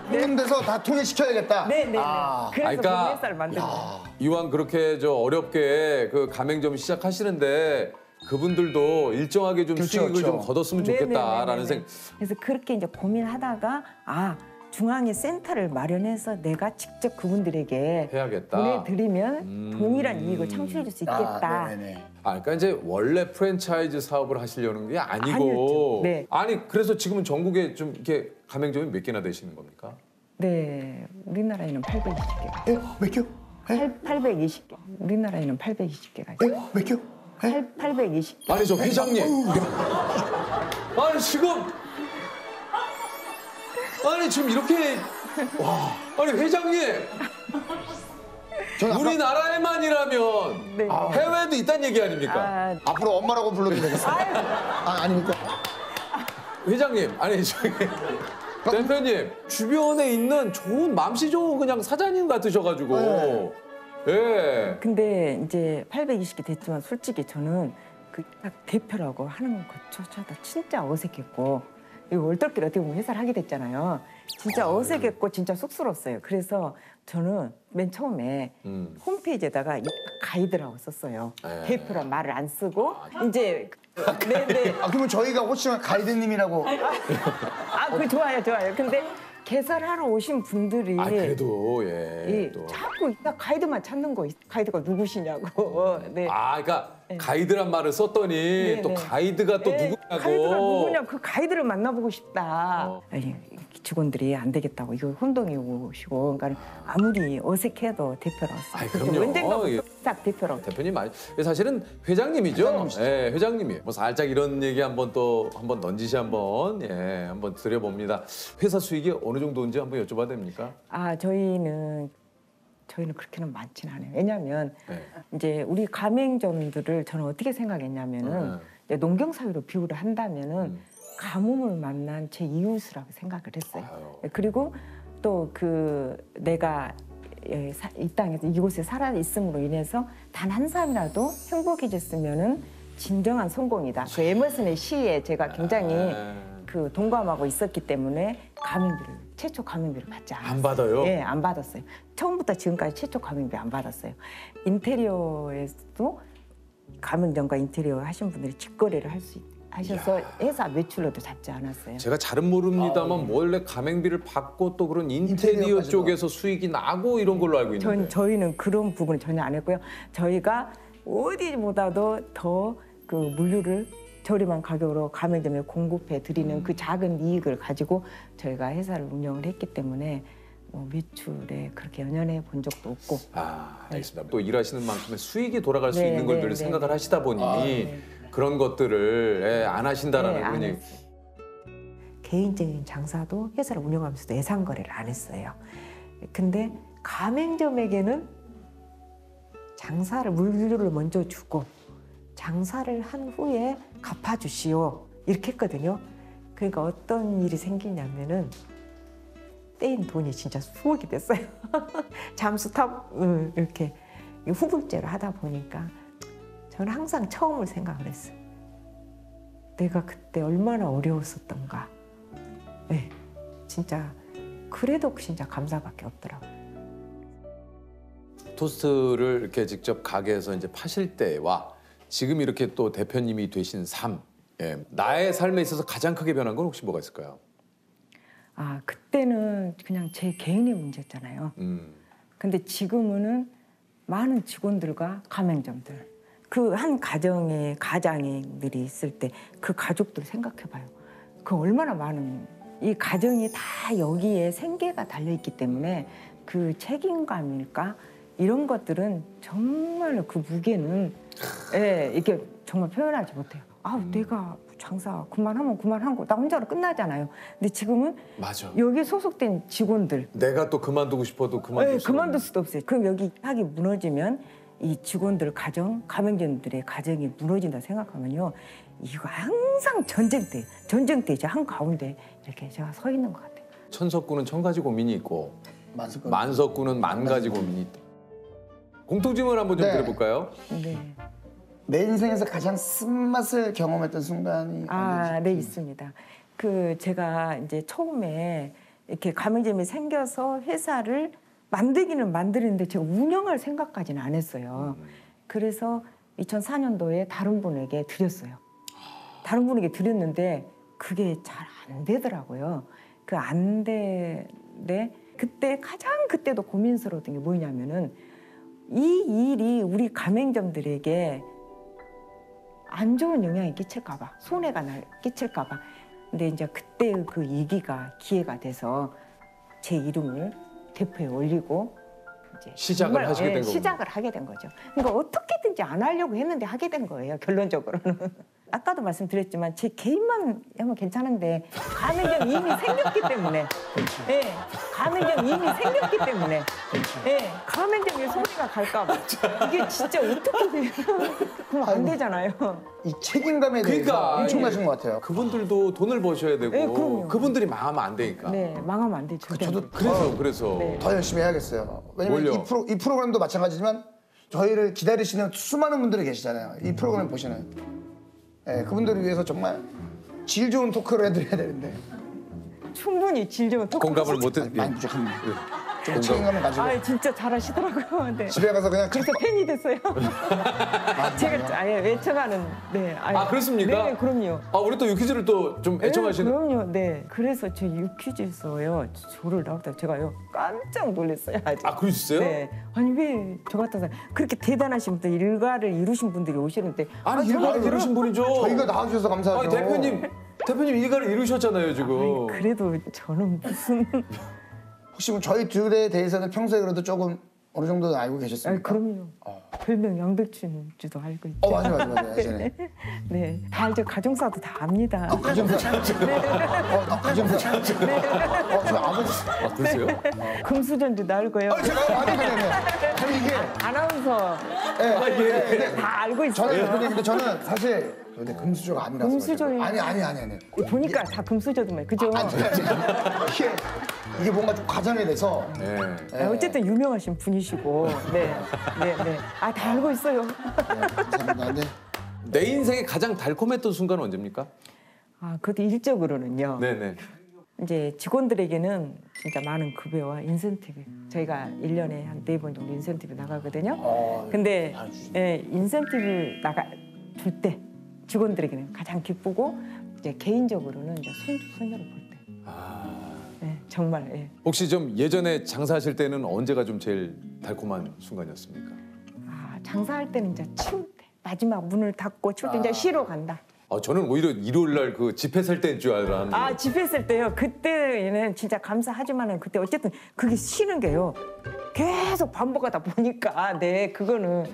있는 데서 다 통일시켜야겠다. 네. 그래서 그러니까 그 회사를 만든 거예요. 이왕 그렇게 어렵게 그 가맹점 시작하시는데 그분들도 일정하게 좀 그렇죠, 수익을 그렇죠. 좀 거뒀으면 좋겠다라는 생각. 그래서 그렇게 이제 고민하다가 중앙에 센터를 마련해서 내가 직접 그분들에게 해야겠다. 보내드리면 동일한 이익을 창출해줄 수 있겠다. 네네네. 그러니까 이제 원래 프랜차이즈 사업을 하시려는 게 아니고. 아니었죠. 네. 아니 그래서 지금은 전국에 좀 이렇게 가맹점이 몇 개나 되시는 겁니까? 네, 우리나라에는 820개가. 몇 개? 820개. 우리나라에는 820개가. 몇 개? 820개. 아니 저 회장님. 아니 지금 이렇게 아니 회장님. 저는 우리나라에만이라면 네. 해외에도 있다는 얘기 아닙니까? 앞으로 엄마라고 불러도 되겠어요? 아닙니까? 회장님, 아니 저기 대표님 주변에 있는 좋은 맘씨 좋은 그냥 사장님 같으셔가지고 예. 근데 이제 820개 됐지만 솔직히 저는 그 딱 대표라고 하는 것조차도 진짜 어색했고 이거 얼떨결에 어떻게 보면 회사를 하게 됐잖아요. 진짜 어색했고 진짜 쑥스러웠어요. 그래서 저는 맨 처음에 홈페이지에다가 가이드라고 썼어요. 대표란 말을 안 쓰고 이제 네네. 그러면 저희가 혹시 가이드님이라고 그거 좋아요. 근데 개설하러 오신 분들이 그래도 예. 또. 자꾸 가이드만 찾는 거 가이드가 누구시냐고. 네. 그러니까 가이드란 말을 썼더니 또 가이드가 또 누구냐고. 가이드가 누구냐 그 가이드를 만나보고 싶다. 아니, 직원들이 안 되겠다고 이거 혼동이 오시고 그러니까 아무리 어색해도 대표라고 그럼요. 언젠가부터 딱 대표라고. 대표님 사실은 회장님이죠. 예, 회장님이 뭐 살짝 이런 얘기 한번 넌지시 한번 한번 드려봅니다. 회사 수익이 어느 정도인지 한번 여쭤봐도 됩니까? 저희는 그렇게는 많지는 않아요. 왜냐하면 이제 우리 가맹점들을 저는 어떻게 생각했냐면은 이제 농경사회로 비유를 한다면은 가뭄을 만난 제 이웃이라고 생각을 했어요. 그리고 또 그 내가 이 땅에서 이곳에 살아 있음으로 인해서 단 한 사람이라도 행복해졌으면은 진정한 성공이다. 그 에머슨의 시에 제가 굉장히 그 동감하고 있었기 때문에 최초 가맹비를 받지 않았어요. 안 받아요? 예, 안 받았어요. 처음부터 지금까지 최초 가맹비 안 받았어요. 인테리어에서도 가맹점과 인테리어 하신 분들이 직거래를 하셔서 회사 매출로도 잡지 않았어요. 제가 잘은 모릅니다만 원래 가맹비를 받고 또 그런 인테리어 인테리어까지도. 쪽에서 수익이 나고 이런 걸로 알고 있는데. 저희는 그런 부분은 전혀 안 했고요. 저희가 어디보다도 더 그 물류를 저렴한 가격으로 가맹점에 공급해 드리는 그 작은 이익을 가지고 저희가 회사를 운영을 했기 때문에 매출에 그렇게 연연해 본 적도 없고. 알겠습니다. 또 일하시는 만큼의 수익이 돌아갈 수 네, 있는 것들을 네, 생각을 네. 하시다 보니 그런 것들을 안 하신다라는 안 그런 했어요. 개인적인 장사도 회사를 운영하면서도 예상 거래를 안 했어요. 근데 가맹점에게는 장사를 물류를 먼저 주고 장사를 한 후에 갚아주시오 이렇게 했거든요. 그러니까 어떤 일이 생기냐면은 떼인 돈이 진짜 수억이 됐어요. 잠수탑 이렇게 후불제를 하다 보니까 저는 항상 처음을 생각을 했어요. 내가 그때 얼마나 어려웠었던가. 네, 진짜 그래도 진짜 감사밖에 없더라고요. 토스트를 이렇게 직접 가게에서 이제 파실 때와 지금 이렇게 또 대표님이 되신 삶, 나의 삶에 있어서 가장 크게 변한 건 혹시 뭐가 있을까요? 그때는 그냥 제 개인의 문제였잖아요. 근데 지금은 많은 직원들과 가맹점들, 그 한 가정에 가장들이 있을 때 그 가족들 생각해봐요. 그 얼마나 많은 이 가정이 다 여기에 생계가 달려있기 때문에 그 책임감일까? 이런 것들은 정말로 그 무게는 이렇게 정말 표현하지 못해요. 내가 장사 그만하면 그만하고 나 혼자로 끝나잖아요. 근데 지금은 맞아. 여기 소속된 직원들 내가 또 그만두고 싶어도 그만둘 수 그만둘 수도 없어요. 그럼 여기 학이 무너지면 이 직원들 가정, 가맹점들의 가정이 무너진다 생각하면요. 이거 항상 전쟁 때 이제 한 가운데 이렇게 제가 서 있는 것 같아요. 천석구는 천 가지 고민이 있고 만석군. 만석구는 만 가지 고민이 있다. 공통점을 한번 좀 네. 들어볼까요? 네. 내 인생에서 가장 쓴맛을 경험했던 순간이 네, 있습니다. 그 제가 이제 처음에 이렇게 가맹점이 생겨서 회사를 만들기는 만드는데 제가 운영할 생각까지는 안 했어요. 그래서 2004년도에 다른 분에게 드렸어요. 다른 분에게 드렸는데 그게 잘 안 되더라고요. 그 안 되는데 그때 그때도 고민스러웠던 게 뭐냐면은 이 일이 우리 가맹점들에게 안 좋은 영향이 끼칠까 봐, 손해가 끼칠까 봐. 근데 이제 그때 그 기회가 돼서 제 이름을 대표에 올리고 이제 시작을 하시게 된 거군요. 시작을 하게 된 거죠. 그러니까 어떻게든지 안 하려고 했는데 하게 된 거예요. 결론적으로는. 아까도 말씀드렸지만 제 개인만 하면 괜찮은데 가맹점 이미 생겼기 때문에 가맹점 이미 생겼기 때문에 가맹점에 손해가 갈까 봐 이게 진짜 어떻게 돼요? 그럼 안 되잖아요. 이 책임감에 대해서 그러니까 엄청나신 것 같아요. 그분들도 돈을 버셔야 되고 그럼요. 그분들이 망하면 안 되니까. 네, 망하면 안 되죠. 저도 그래서 네. 더 열심히 해야겠어요. 왜냐면 뭘요? 이 프로그램도 마찬가지지만 저희를 기다리시는 수많은 분들이 계시잖아요. 이 프로그램 보시는. 그분들을 위해서 정말 질 좋은 토크를 해드려야 되는데 충분히 질 좋은 토크. 공감을 못해. 많이 부족합니다. 좀 책임감을 가지고 진짜 잘하시더라고요. 네. 집에 가서 그냥 그래서 팬이 됐어요. 제가 아예 외쳐가는. 네. 그렇습니까? 네, 그럼요. 우리 또 유퀴즈를 또 좀 애청하시는. 네, 그럼요. 네. 그래서 저 유퀴즈에서요. 저를 나왔다가 제가요 깜짝 놀랐어요. 아주. 그러셨어요? 네. 아니 왜 저 같은 사람 그렇게 대단하신 분들 일가를 이루신 분들이 오시는데 일가를 이루신 분이죠. 저희가 나와주셔서 감사하죠. 대표님 일가를 이루셨잖아요 지금. 그래도 저는 무슨 혹시 뭐 저희 둘에 대해서는 평소에 그래도 조금 어느 정도는 알고 계셨습니까? 그럼요. 별명 양배추인지도 알고 있죠. 맞아요. 예전에. 네, 다 알죠. 가정사도 다 압니다. 가정사. 가정사. 저 아버지. 그러세요? 금수전도 알고요. 제가 아니 이게 아나운서 다 알고 있어요. 근데 저는 사실 근데 금수저가 아니라서. 금수저예요. 아니. 보니까 다 금수저더만 그죠? 이게 뭔가 좀 과장이 돼서. 예. 어쨌든 유명하신 분이시고, 네. 아, 다 알고 있어요. 감사합니다. 네. 내 인생에 가장 달콤했던 순간은 언제입니까? 아, 그것도 일적으로는요. 네네. 이제 직원들에게는 진짜 많은 급여와 인센티브. 저희가 1년에 한 4번 정도 인센티브 나가거든요. 근데 인센티브 줄 때 직원들에게는 가장 기쁘고 이제 개인적으로는 이제 손주 손녀를 볼 때. 네, 정말. 예. 혹시 좀 예전에 장사하실 때는 언제가 좀 제일 달콤한 순간이었습니까? 아, 장사할 때는 이제 치울 때. 마지막 문을 닫고 치울 때 이제 쉬러 간다. 저는 오히려 일요일 날 그 집회 살 때인 줄 알았는데. 아, 집회했을 때요. 그때는 진짜 감사하지만은 그때 어쨌든 그게 쉬는 게요. 계속 반복하다 보니까 그거는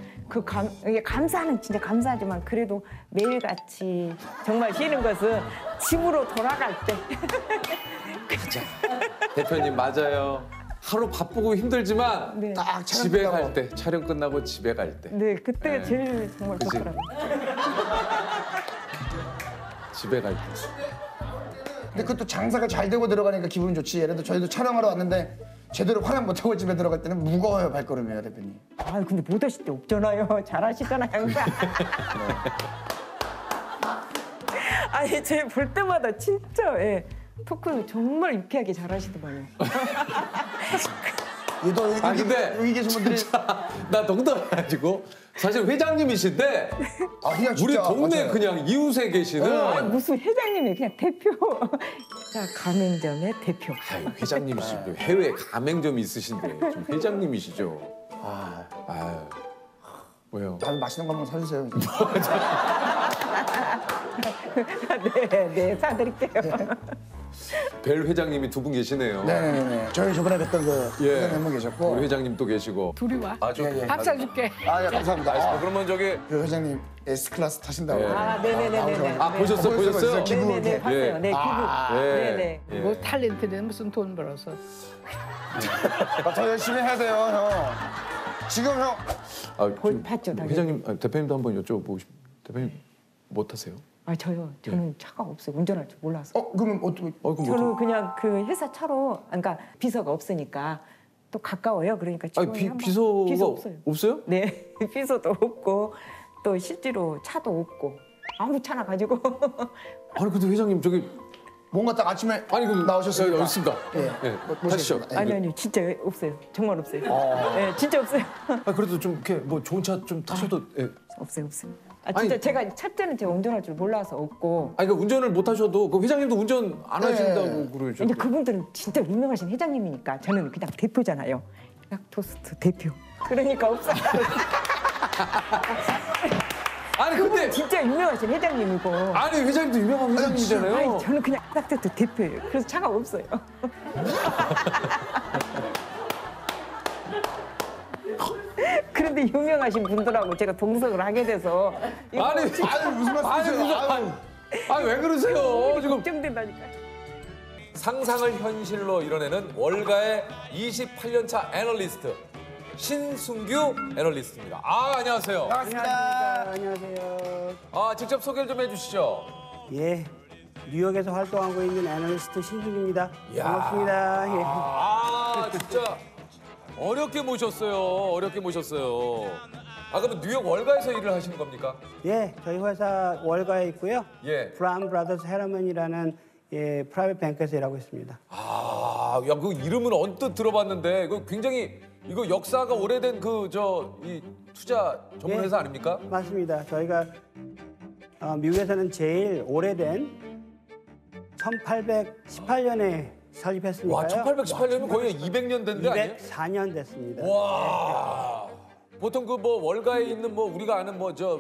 이게 감사는 진짜 감사하지만 그래도 매일같이 정말 쉬는 것은 집으로 돌아갈 때. 대표님 맞아요. 하루 바쁘고 힘들지만 네. 딱 촬영 집에 끝나고. 갈 때, 촬영 끝나고 집에 갈 때. 네, 그때가 네. 제일 정말 그치? 좋더라고요. 집에 갈 때. 근데 그것도 장사가 잘 되고 들어가니까 기분이 좋지. 예를 들어 저희도 촬영하러 왔는데 제대로 활약 못하고 집에 들어갈 때는 무거워요, 발걸음이요, 대표님. 아, 근데 못 하실 때 없잖아요. 잘하시잖아요, 항상. 아니, 제 볼 때마다 진짜 토크 정말 유쾌하게 잘하시더만요. 얘도 근데 여기 계신 분들이 나 농담해가지고 사실 회장님이신데 그냥 우리 진짜 동네 맞아요. 그냥 이웃에 계시는 무슨 회장님이 그냥 대표. 자, 가맹점의 대표. 회장님이시죠. 해외 가맹점이 있으신데 좀 회장님이시죠. 왜요? 다음에 맛있는 거 한번 사주세요. 네, 사드릴게요. 벨 회장님이 두 분 계시네요. 네네네. 저희 저번에 뵀던 그 예. 회장님 계셨고. 우리 회장님도 계시고. 둘이 와. 예. 밥 사줄게. 예, 감사합니다. 그러면 저기 그 회장님 S클래스 타신다고. 예. 네네네네. 보셨어요? 기부. 네네네, 봤어요. 예. 네, 기부. 네네. 예. 뭐 탤런트는 무슨 돈 벌어서. 더 열심히 해야 돼요, 형. 지금 형. 봤죠, 당연히. 회장님, 대표님도 한번 여쭤보고 싶. 대표님 뭐 타세요? 아, 저는 차가 없어요. 운전할 줄 몰라서. 그러면 어떻게? 그럼 저는 그냥 그 회사 차로, 그러니까 비서가 없으니까 또 가까워요. 그러니까 직원이 한번- 비서가 비서 없어요. 없어요? 네, 비서도 없고 또 실제로 차도 없고 아무 차나 가지고. 아니 근데 회장님 저기 뭔가 딱 아침에 그럼 나오셨으니까. 여기 있습니다. 예. 타시죠. 아니 진짜 없어요. 정말 없어요. 네, 진짜 없어요. 그래도 좀 이렇게 뭐 좋은 차 좀 타셔도. 없어요. 아, 진짜 아니, 제가 첫째는 제가 운전할 줄 몰라서 없고. 그러니까 운전을 못 하셔도 그 회장님도 운전 안 하신다고 그러죠. 근데 그분들은 진짜 유명하신 회장님이니까 저는 그냥 대표잖아요. 락토스트 대표. 그러니까 없어요. 아니 그분은 근데 진짜 유명하신 회장님이고. 아니 회장님도 유명한 회장님이잖아요. 아니, 저는 그냥 락토스트 대표예요. 그래서 차가 없어요. 그런데 유명하신 분들하고 제가 동석을 하게 돼서 아니 무슨 말씀이세요? 왜 그러세요? 지금 걱정된다니까. 상상을 현실로 이뤄내는 월가의 28년차 애널리스트 신순규 애널리스트입니다. 안녕하세요. 안녕하세요. 직접 소개를 좀 해주시죠. 예, 뉴욕에서 활동하고 있는 애널리스트 신준입니다. 이야. 반갑습니다. 예. 진짜 어렵게 모셨어요. 그러면 뉴욕 월가에서 일을 하시는 겁니까? 예, 저희 회사 월가에 있고요. 예. 브라운 브라더스 헤러먼이라는 프라이빗 뱅크에서 일하고 있습니다. 그 이름은 언뜻 들어봤는데 이거 굉장히 이거 역사가 오래된 이 투자 전문 예. 회사 아닙니까? 맞습니다. 저희가 미국에서는 제일 오래된 1818년에 설립했으니까요. 와, 1818년이면 거의 200년 된 데 아니에요? 204년 됐습니다. 와. 보통 그 뭐 월가에 있는 뭐 우리가 아는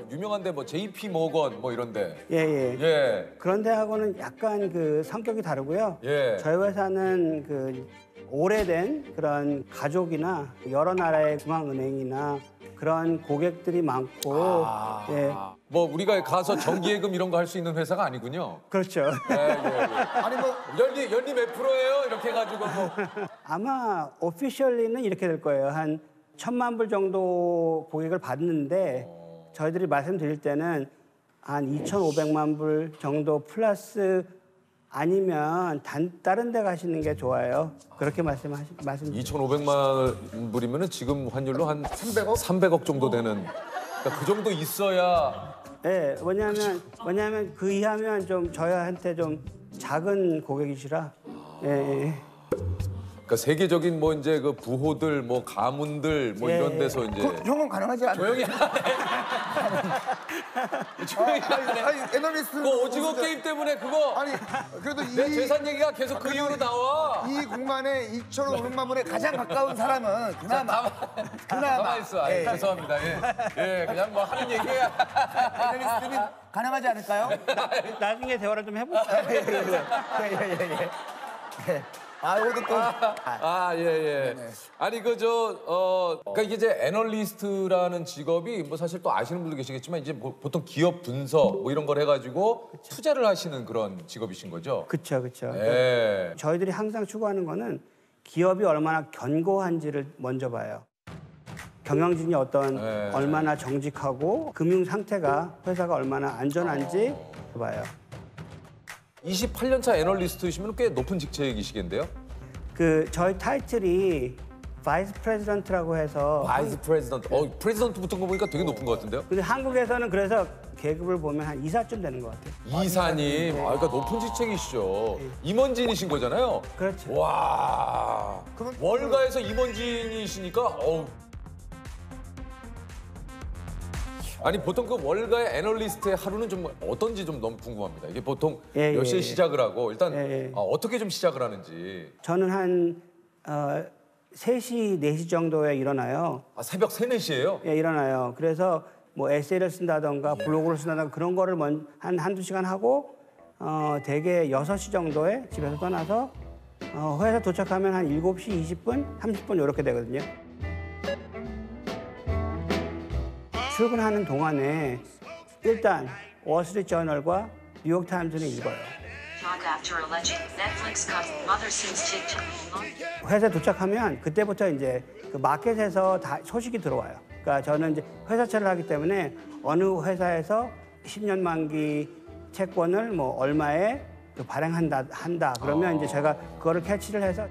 유명한데 JP 모건 이런데. 예. 그런 데하고는 약간 그 성격이 다르고요. 예. 저희 회사는 그 오래된 그런 가족이나 여러 나라의 중앙은행이나 그런 고객들이 많고, 예. 우리가 가서 정기예금 이런 거 할 수 있는 회사가 아니군요. 그렇죠. 예. 아니 연리 몇 프로예요? 이렇게 해가지고 아마 오피셜리는 이렇게 될 거예요. 한 1,000만 불 정도 고객을 받는데 저희들이 말씀드릴 때는 한 2,500만 불 정도 플러스 아니면 다른 데 가시는 게 좋아요. 그렇게 말씀. 2,500만 불이면은 지금 환율로 한 300억 정도 되는. 그러니까 그 정도 있어야. 네, 뭐냐면 그 이하면 좀 저희한테 좀 작은 고객이시라. 예. 그러니까 세계적인 뭐 이제 그 부호들, 뭐 가문들, 뭐 예, 이런 데서 이제. 형은 가능하지 않아요? 조용히 조용히 아니, 애널리스트. 그 오징어 게임 때문에 그거. 아니, 그래도 내 재산 얘기가 계속 그 이후로 나와. 이 공간에 2,500만 원에 가장 가까운 사람은 그나마. 가만히 있어. 예. 죄송합니다. 예, 그냥 뭐 하는 얘기야. 애널리스트는 가능하지 않을까요? 나중에 대화를 좀 해볼까요? 예. 아, 이것도 또. 예. 아니 그러니까 이게 이제 애널리스트라는 직업이 뭐 사실 또 아시는 분도 계시겠지만 이제 뭐 보통 기업 분석 뭐 이런 걸 해가지고 투자를 하시는 그런 직업이신 거죠. 그렇죠. 예. 저희들이 항상 추구하는 거는 기업이 얼마나 견고한지를 먼저 봐요. 경영진이 얼마나 정직하고 금융 상태가 회사가 얼마나 안전한지 봐요. 28년 차 애널리스트시면 꽤 높은 직책이시겠는데요? 저희 타이틀이 바이스 프레지던트라고 해서 바이스 프레지던트. 프레지던트 붙은 거 보니까 되게 높은 것 같은데요? 근데 한국에서는 그래서 계급을 보면 한 이사쯤 되는 것 같아요. 이사님. 그러니까 높은 직책이시죠. 임원진이신 거잖아요. 그렇죠. 와. 월가에서 임원진이시니까 어우. 아니 보통 그 월가의 애널리스트의 하루는 좀 어떤지 좀 너무 궁금합니다. 이게 보통 몇 시에 시작을 하고 일단 어떻게 좀 시작을 하는지. 저는 한 3시, 4시 정도에 일어나요. 새벽 3, 4시에요? 예, 일어나요. 그래서 뭐 에세이를 쓴다던가 블로그를 쓴다던가 그런 거를 한두 시간 하고 대개 6시 정도에 집에서 떠나서 회사 도착하면 한 7시 20분, 30분 이렇게 되거든요. 출근하는 동안에 일단 월스트리트 저널과 뉴욕 타임즈는 읽어요. 회사에 도착하면 그때부터 이제 그 마켓에서 다 소식이 들어와요. 그러니까 저는 이제 회사채를 하기 때문에 어느 회사에서 10년 만기 채권을 뭐 얼마에 발행한다 그러면 이제 제가 그거를 캐치를 해서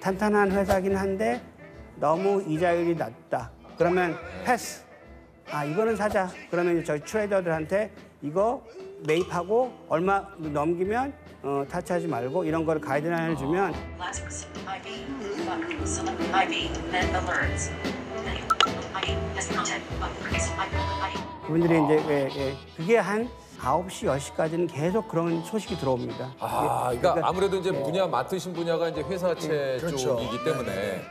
탄탄한 회사긴 한데 너무 이자율이 낮다. 그러면 패스. 이거는 사자. 그러면 이제 저희 트레이더들한테 이거 매입하고 얼마 넘기면 타치하지 말고 이런 거를 가이드라인을 주면 그분들이 이제 그게 한 9시, 10시까지는 계속 그런 소식이 들어옵니다. 그러니까 아무래도 이제 분야 맡으신 분야가 이제 회사채 쪽이기 때문에.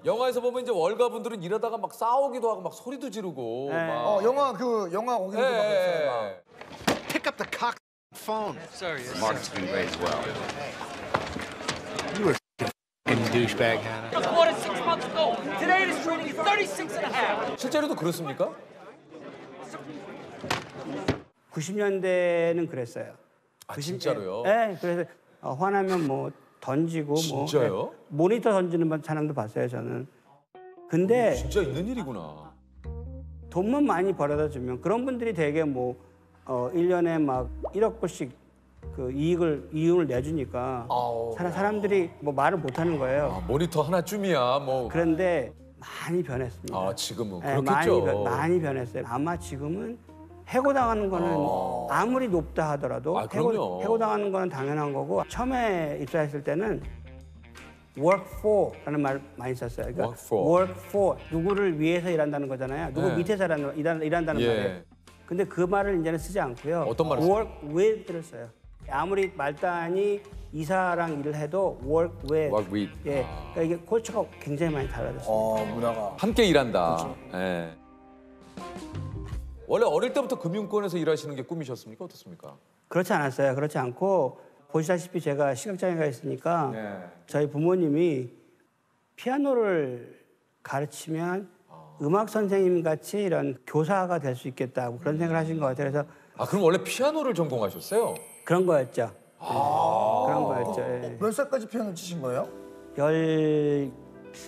영화에서 보면 이제 월가분들은 이러다가 막 싸우기도 하고 막 소리도 지르고. 막. 영화 거기서도 막 있어요. Pick up the cock phone. Sorry. Mark's been raised well. You were a douchebag, Hannah. Just bought it 6 months ago. Today it is trading at 36 and a half. 실제로도 그렇습니까? 90년대는 그랬어요. 진짜로요? 네, 그래서 화나면 뭐 던지고 진짜요? 뭐 모니터 던지는 사람도 봤어요, 저는. 근데 진짜 있는 일이구나. 돈만 많이 벌어다 주면 그런 분들이 되게 뭐 1년에 막 1억 불씩 그 이윤을 내주니까 사람들이 뭐 말을 못 하는 거예요. 모니터 하나쯤이야 뭐. 그런데 많이 변했습니다. 지금은 네, 그렇겠죠. 많이 변했어요. 아마 지금은 해고당하는 거는 아무리 높다 하더라도 해고당하는 거는 당연한 거고 처음에 입사했을 때는 work for라는 말 많이 썼어요. 그러니까 work for 누구를 위해서 일한다는 거잖아요. 누구 밑에서 일한다는 말이에요. 근데 그 말을 이제는 쓰지 않고요. 어떤 말을 work with를 써요. 아무리 말단이 이사랑 일을 해도 work with. 예, 그러니까 이게 컬처가 굉장히 많이 달라졌어요. 문화가. 함께 일한다. 그렇죠. 예. 원래 어릴 때부터 금융권에서 일하시는 게 꿈이셨습니까? 어떻습니까? 그렇지 않았어요. 그렇지 않고 보시다시피 제가 시각장애가 있으니까 저희 부모님이 피아노를 가르치면 음악 선생님 같이 이런 교사가 될 수 있겠다고 그런 생각을 하신 것 같아요. 그래서 그럼 원래 피아노를 전공하셨어요? 그런 거였죠. 그런 거였죠. 몇 살까지 피아노 치신 거예요?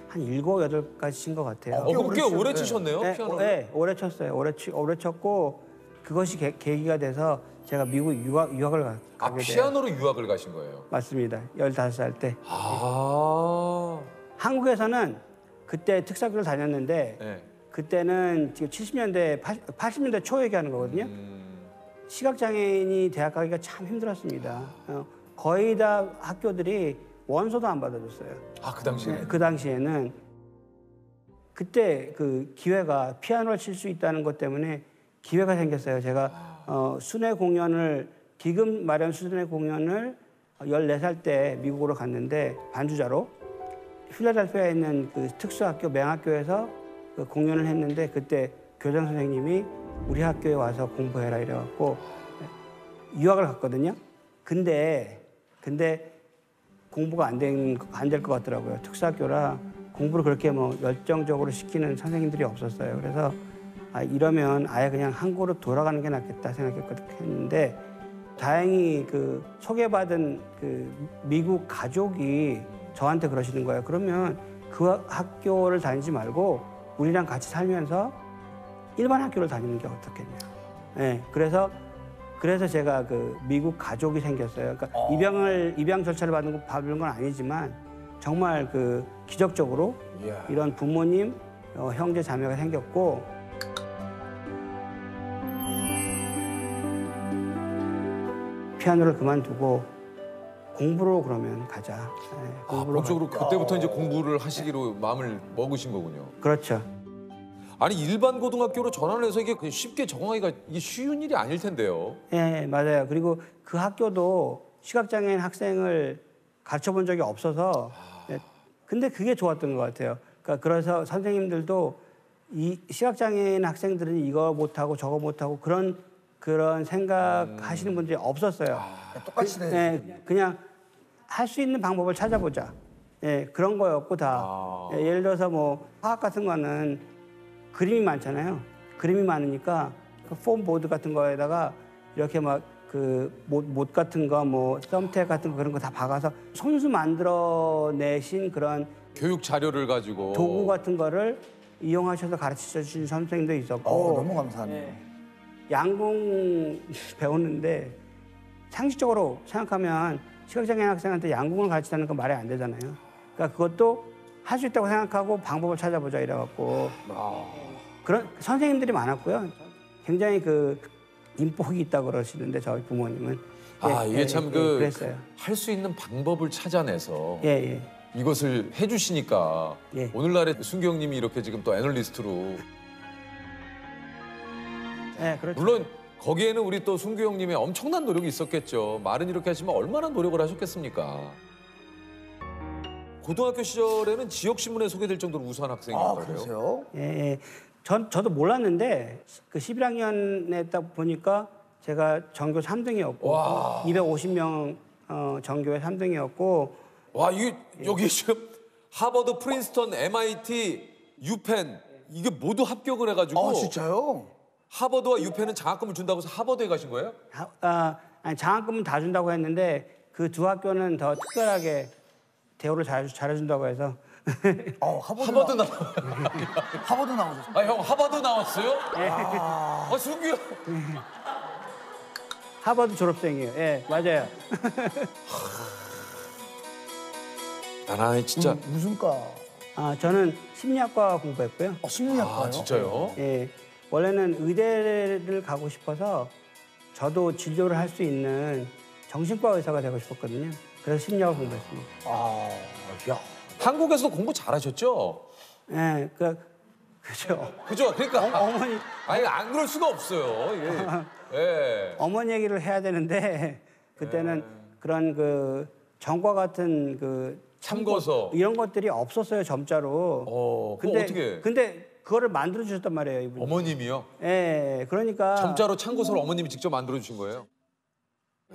한 7, 8가지 친 것 같아요. 그럼 꽤 오래 치셨네요, 네, 피아노를? 네, 오래 쳤어요. 오래 쳤고 그것이 계기가 돼서 제가 미국 유학을 가게 돼요. 피아노로 유학을 가신 거예요? 맞습니다. 15살 때. 아. 한국에서는 그때 특사학교를 다녔는데 네. 그때는 지금 70년대, 80년대 초 얘기하는 거거든요. 시각장애인이 대학 가기가 참 힘들었습니다. 거의 다 학교들이 원서도 안 받아줬어요. 그 당시에? 네, 그 당시에는. 그때 그 기회가 피아노를 칠 수 있다는 것 때문에 기회가 생겼어요. 제가 순회 공연을, 기금 마련 순회 공연을 14살 때 미국으로 갔는데 반주자로 필라델피아에 있는 그 특수학교 맹학교에서 그 공연을 했는데 그때 교장 선생님이 우리 학교에 와서 공부해라 이래갖고 유학을 갔거든요. 근데 공부가 안 될 것 같더라고요. 특수학교라 공부를 그렇게 뭐 열정적으로 시키는 선생님들이 없었어요. 그래서 이러면 아예 그냥 한국으로 돌아가는 게 낫겠다 생각했는데 다행히 그 소개받은 그 미국 가족이 저한테 그러시는 거예요. 그러면 그 학교를 다니지 말고 우리랑 같이 살면서 일반 학교를 다니는 게 어떻겠냐. 네, 그래서 제가 그 미국 가족이 생겼어요. 그러니까 입양 절차를 밟은 건 아니지만 정말 그 기적적으로 이런 부모님, 형제 자매가 생겼고 피아노를 그만두고 공부로 그러면 가자. 네, 본격적으로 그때부터 이제 공부를 하시기로 마음을 먹으신 거군요. 그렇죠. 아니 일반 고등학교로 전환을 해서 이게 그냥 쉽게 적응하기가 이게 쉬운 일이 아닐 텐데요. 예, 맞아요. 그리고 그 학교도 시각장애인 학생을 가르쳐 본 적이 없어서 근데 그게 좋았던 것 같아요. 그러니까 그래서 선생님들도 이 시각장애인 학생들은 이거 못하고 저거 못하고 그런 생각하시는 분들이 없었어요. 똑같이 그냥 할 수 있는 방법을 찾아보자. 예, 그런 거였고 다. 예를 들어서 뭐 화학 같은 거는 그림이 많잖아요. 그림이 많으니까 그 폼보드 같은 거에다가 이렇게 막 그 못 같은 거, 뭐 썸택 같은 거 그런 거 다 박아서 손수 만들어내신 그런 교육 자료를 가지고 도구 같은 거를 이용하셔서 가르쳐 주신 선생님도 있었고. 너무 감사하네요. 양궁 배웠는데 상식적으로 생각하면 시각장애인 학생한테 양궁을 가르치다는 건 말이 안 되잖아요. 그러니까 그것도 할 수 있다고 생각하고 방법을 찾아보자 이래갖고 그런 선생님들이 많았고요. 굉장히 그 인복이 있다고 그러시는데 저희 부모님은 이게 참 그 그랬어요. 할 수 있는 방법을 찾아내서 예. 이것을 해주시니까 오늘날의 순기 형님이 이렇게 지금 또 애널리스트로 그렇죠. 물론 거기에는 우리 또 순기 형님의 엄청난 노력이 있었겠죠. 말은 이렇게 하시면 얼마나 노력을 하셨겠습니까? 고등학교 시절에는 지역신문에 소개될 정도로 우수한 학생이었다고요? 그러세요? 예. 저도 몰랐는데 그 11학년에 딱 보니까 제가 전교 3등이었고 250명 전교에 3등이었고 와, 이게 여기 지금 하버드, 프린스턴, MIT, 유펜 이게 모두 합격을 해가지고 진짜요? 하버드와 유펜은 장학금을 준다고 해서 하버드에 가신 거예요? 아니, 장학금은 다 준다고 했는데 그 두 학교는 더 특별하게 대우를 잘해준다고 해서 하버드 하버드 나오셨어요? 형 하버드 나왔어요? 순기 형. 하버드 졸업생이에요. 예, 맞아요. 나는 진짜 무슨 과? 저는 심리학과 공부했고요. 심리학과요? 진짜요? 예, 원래는 의대를 가고 싶어서 저도 진료를 할 수 있는 정신과 의사가 되고 싶었거든요. 그래서 심리학을 공부했습니다. 한국에서도 공부 잘하셨죠? 예, 그죠. 그죠? 그러니까 어머니 아니 안 그럴 수가 없어요. 예. 어머니 얘기를 해야 되는데 그때는 그런 그 전과 같은 그 참고서 이런 것들이 없었어요, 점자로. 근데 그거를 만들어 주셨단 말이에요, 이분이. 어머님이요? 예, 그러니까 점자로 참고서를 어머님이 직접 만들어 주신 거예요?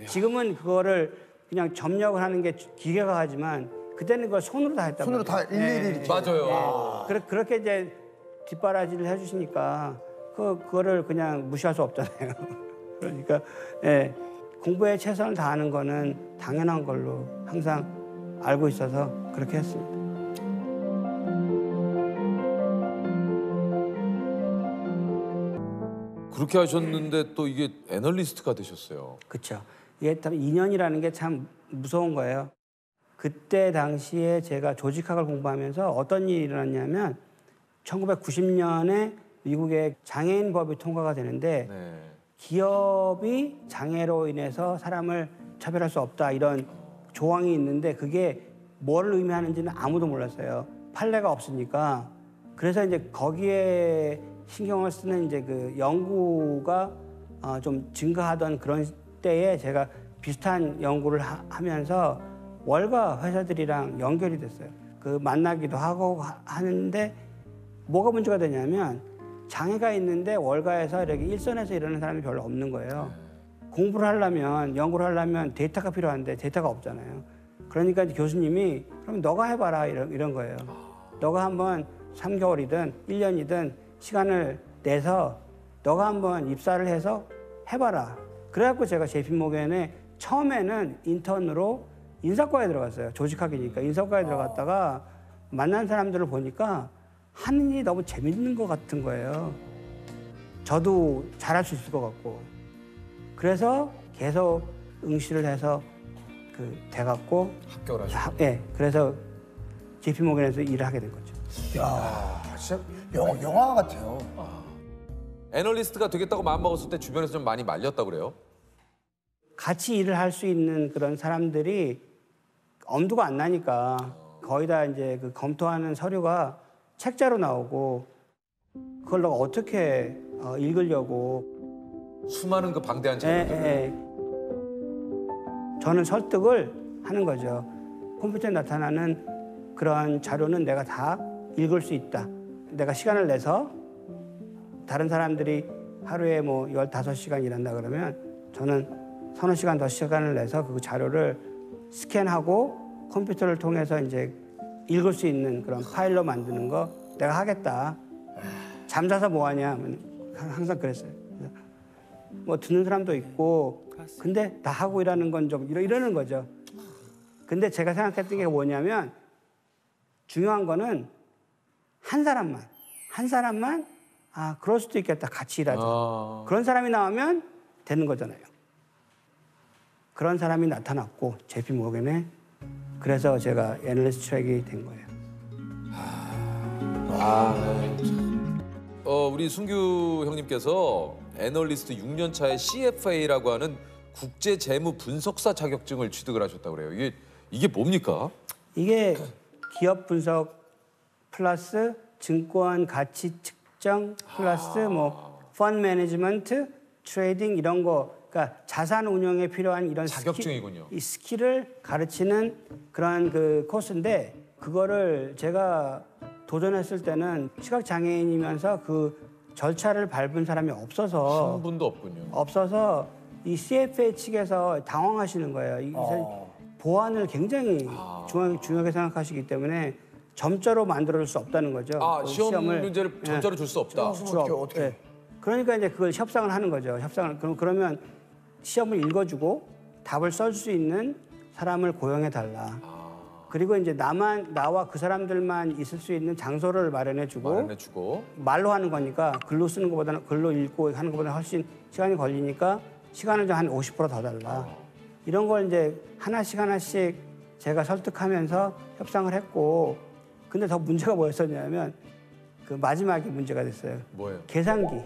지금은 그거를 그냥 점력을 하는 게 기계가 하지만 그때는 그걸 손으로 다 했단 손으로 말이에요. 다 일일이 이렇게. 맞아요. 그렇게 이제 뒷바라지를 해주시니까 그거를 그냥 무시할 수 없잖아요. 그러니까 공부에 최선을 다하는 거는 당연한 걸로 항상 알고 있어서 그렇게 했습니다. 그렇게 하셨는데 또 이게 애널리스트가 되셨어요. 그렇죠. 이게 참 인연이라는 게 참 무서운 거예요. 그때 당시에 제가 조직학을 공부하면서 어떤 일이 일어났냐면 1990년에 미국의 장애인 법이 통과가 되는데 기업이 장애로 인해서 사람을 차별할 수 없다 이런 조항이 있는데 그게 뭘 의미하는지는 아무도 몰랐어요. 판례가 없으니까. 그래서 이제 거기에 신경을 쓰는 이제 그 연구가 좀 증가하던 그런 때에 제가 비슷한 연구를 하면서 월가 회사들이랑 연결이 됐어요. 그 만나기도 하고 하는데 뭐가 문제가 되냐면 장애가 있는데 월가에서 이렇게 일선에서 일하는 사람이 별로 없는 거예요. 공부를 하려면 연구를 하려면 데이터가 필요한데 데이터가 없잖아요. 그러니까 이제 교수님이 그럼 너가 해봐라 이런 거예요. 너가 한번 3개월이든 1년이든 시간을 내서 너가 한번 입사를 해서 해봐라. 그래갖고 제가 JP모건에 처음에는 인턴으로 인사과에 들어갔어요. 조직학이니까 인사과에 들어갔다가 만난 사람들을 보니까 하는 일이 너무 재밌는 것 같은 거예요. 저도 잘할 수 있을 것 같고. 그래서 계속 응시를 해서 돼갖고 합격을 하셨어요. 네, 그래서 JP모건에서 일을 하게 된 거죠. 야, 진짜 영화 같아요. 애널리스트가 되겠다고 마음먹었을 때 주변에서 좀 많이 말렸다고 그래요? 같이 일을 할 수 있는 그런 사람들이 엄두가 안 나니까 거의 다 이제 그 검토하는 서류가 책자로 나오고 그걸 너가 어떻게 읽으려고 수많은 그 방대한 자료들. 저는 설득을 하는 거죠. 컴퓨터에 나타나는 그런 자료는 내가 다 읽을 수 있다. 내가 시간을 내서 다른 사람들이 하루에 뭐 15시간 일한다 그러면 저는 서너 시간 더 시간을 내서 그 자료를 스캔하고 컴퓨터를 통해서 이제 읽을 수 있는 그런 파일로 만드는 거 내가 하겠다. 잠자서 뭐 하냐? 항상 그랬어요. 뭐 듣는 사람도 있고 근데 나 하고 일하는 건 좀 이러는 거죠. 근데 제가 생각했던 게 뭐냐면 중요한 거는 한 사람만 그럴 수도 있겠다. 같이 일하자. 그런 사람이 나오면 되는 거잖아요. 그런 사람이 나타났고 JP모건에 그래서 제가 애널리스트 트랙이 된 거예요. 우리 순규 형님께서 애널리스트 6년 차에 CFA라고 하는 국제 재무 분석사 자격증을 취득을 하셨다고 그래요. 이게 뭡니까? 이게 기업 분석 플러스 증권 가치 측정 플러스 뭐 펀드 매니지먼트, 트레이딩 이런 거 그러니까 자산 운용에 필요한 이런 자격증이군요. 이 스킬을 가르치는 그런 그 코스인데 그거를 제가 도전했을 때는 시각 장애인이면서 그 절차를 밟은 사람이 없어서 한 분도 없군요. 없어서 이 CFA 측에서 당황하시는 거예요. 보안을 굉장히 중요하게 생각하시기 때문에 점자로 만들어줄 수 없다는 거죠. 시험 문제를 점자로 줄 수 없다. 어떻게? 네. 그러니까 이제 그걸 협상을 하는 거죠. 그러면 시험을 읽어주고 답을 쓸 수 있는 사람을 고용해 달라. 그리고 이제 나와 그 사람들만 있을 수 있는 장소를 마련해주고 말로 하는 거니까 글로 쓰는 것보다는 글로 읽고 하는 것보다 훨씬 시간이 걸리니까 시간을 좀 한 50% 더 달라. 이런 걸 이제 하나씩 제가 설득하면서 협상을 했고 근데 더 문제가 뭐였었냐면 그 마지막에 문제가 됐어요. 뭐예요? 계산기.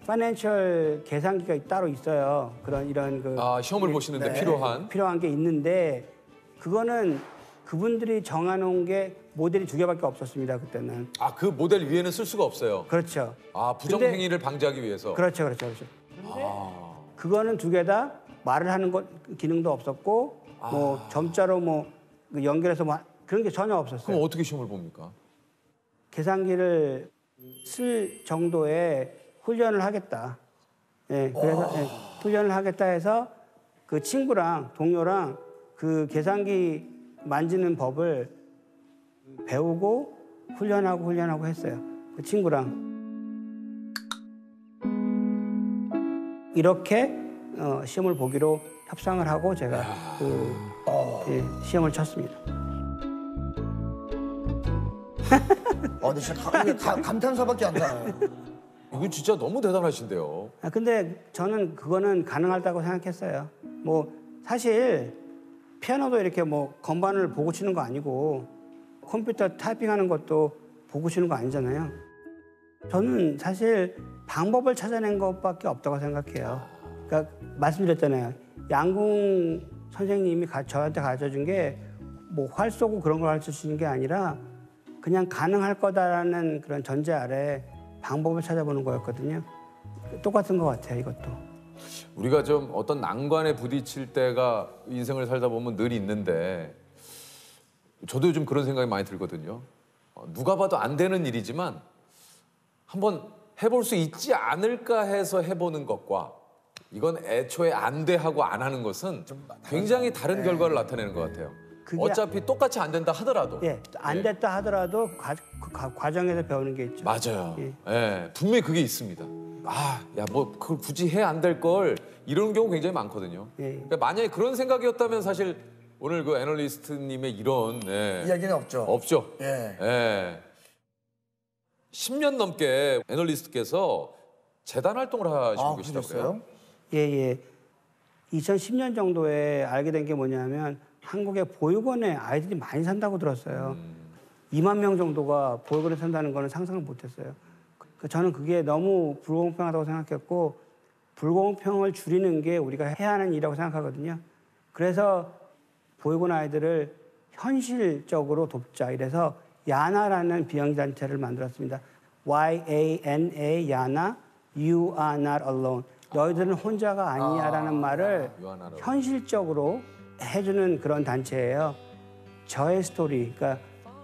파이낸셜 계산기가 따로 있어요. 이런 시험을 보시는데 필요한 게 있는데 그거는 그분들이 정해놓은 게 모델이 2개밖에 없었습니다. 그때는. 그 모델 위에는 쓸 수가 없어요. 그렇죠. 부정행위를 방지하기 위해서. 그렇죠. 근데 그거는 2개 다 말을 하는 기능도 없었고 뭐 점자로 뭐 연결해서 뭐 그런 게 전혀 없었어요. 그럼 어떻게 시험을 봅니까? 계산기를 쓸 정도의 훈련을 하겠다. 그래서 훈련을 하겠다 해서 그 친구랑 동료랑 그 계산기 만지는 법을 배우고 훈련하고 했어요. 그 친구랑 이렇게 시험을 보기로 협상을 하고 제가 시험을 쳤습니다. 근데 진짜 감탄사밖에 안 나요. 이거 진짜 너무 대단하신데요. 근데 저는 그거는 가능하다고 생각했어요. 뭐 사실 피아노도 이렇게 뭐 건반을 보고 치는 거 아니고 컴퓨터 타이핑하는 것도 보고 치는 거 아니잖아요. 저는 사실 방법을 찾아낸 것밖에 없다고 생각해요. 그러니까 말씀드렸잖아요. 양궁 선생님이 저한테 가르쳐준 게 뭐 활 쏘고 그런 걸 가르쳐 주는 게 아니라 그냥 가능할 거다라는 그런 전제 아래 방법을 찾아보는 거였거든요. 똑같은 것 같아요, 이것도. 우리가 좀 어떤 난관에 부딪힐 때가 인생을 살다 보면 늘 있는데 저도 요즘 그런 생각이 많이 들거든요. 누가 봐도 안 되는 일이지만 한번 해볼 수 있지 않을까 해서 해보는 것과 이건 애초에 안 돼 하고 안 하는 것은 굉장히 다른 결과를 나타내는 것 같아요. 어차피 똑같이 안 된다 하더라도. 예, 안 됐다 하더라도 그 과정에서 배우는 게 있죠. 맞아요. 예. 예, 분명히 그게 있습니다. 야, 뭐 그걸 굳이 해 안 될 걸 이런 경우 굉장히 많거든요. 예. 그러니까 만약에 그런 생각이었다면 사실 오늘 그 애널리스트님의 이런 이야기는 없죠. 없죠. 예. 10년 넘게 애널리스트께서 재단 활동을 하시고 계시다고요? 예. 2010년 정도에 알게 된 게 뭐냐면 한국의 보육원에 아이들이 많이 산다고 들었어요. 2만 명 정도가 보육원에 산다는 거는 상상을 못했어요. 저는 그게 너무 불공평하다고 생각했고 불공평을 줄이는 게 우리가 해야 하는 일이라고 생각하거든요. 그래서 보육원 아이들을 현실적으로 돕자 이래서 야나라는 비영리단체를 만들었습니다. YANA, 야나, You are not alone. 너희들은 혼자가 아니야라는 말을 현실적으로 해주는 그런 단체예요. 저의 스토리, 그러니까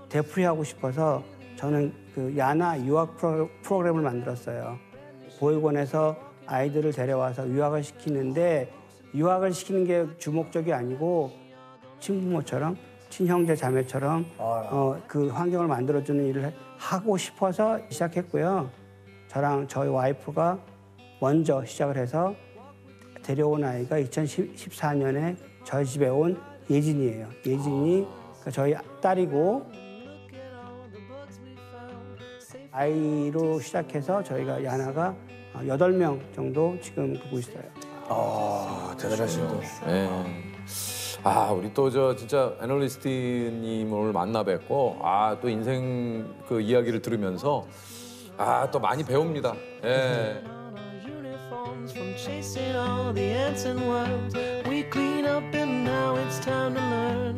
되풀이하고 싶어서 저는 그 야나 유학 프로그램을 만들었어요. 보육원에서 아이들을 데려와서 유학을 시키는데 유학을 시키는 게 주목적이 아니고 친부모처럼 친형제 자매처럼 그 환경을 만들어주는 일을 하고 싶어서 시작했고요. 저랑 저희 와이프가 먼저 시작을 해서 데려온 아이가 2014년에 저희 집에 온 예진이에요. 예진이 저희 딸이고 아이로 시작해서 저희가 야나가 8명 정도 지금 두고 있어요. 대단하십니다. 우리 또 진짜 애널리스트님을 만나 뵙고 또 인생 그 이야기를 들으면서 또 많이 배웁니다. From chasing all the ants and worms, we clean up and now it's time to learn.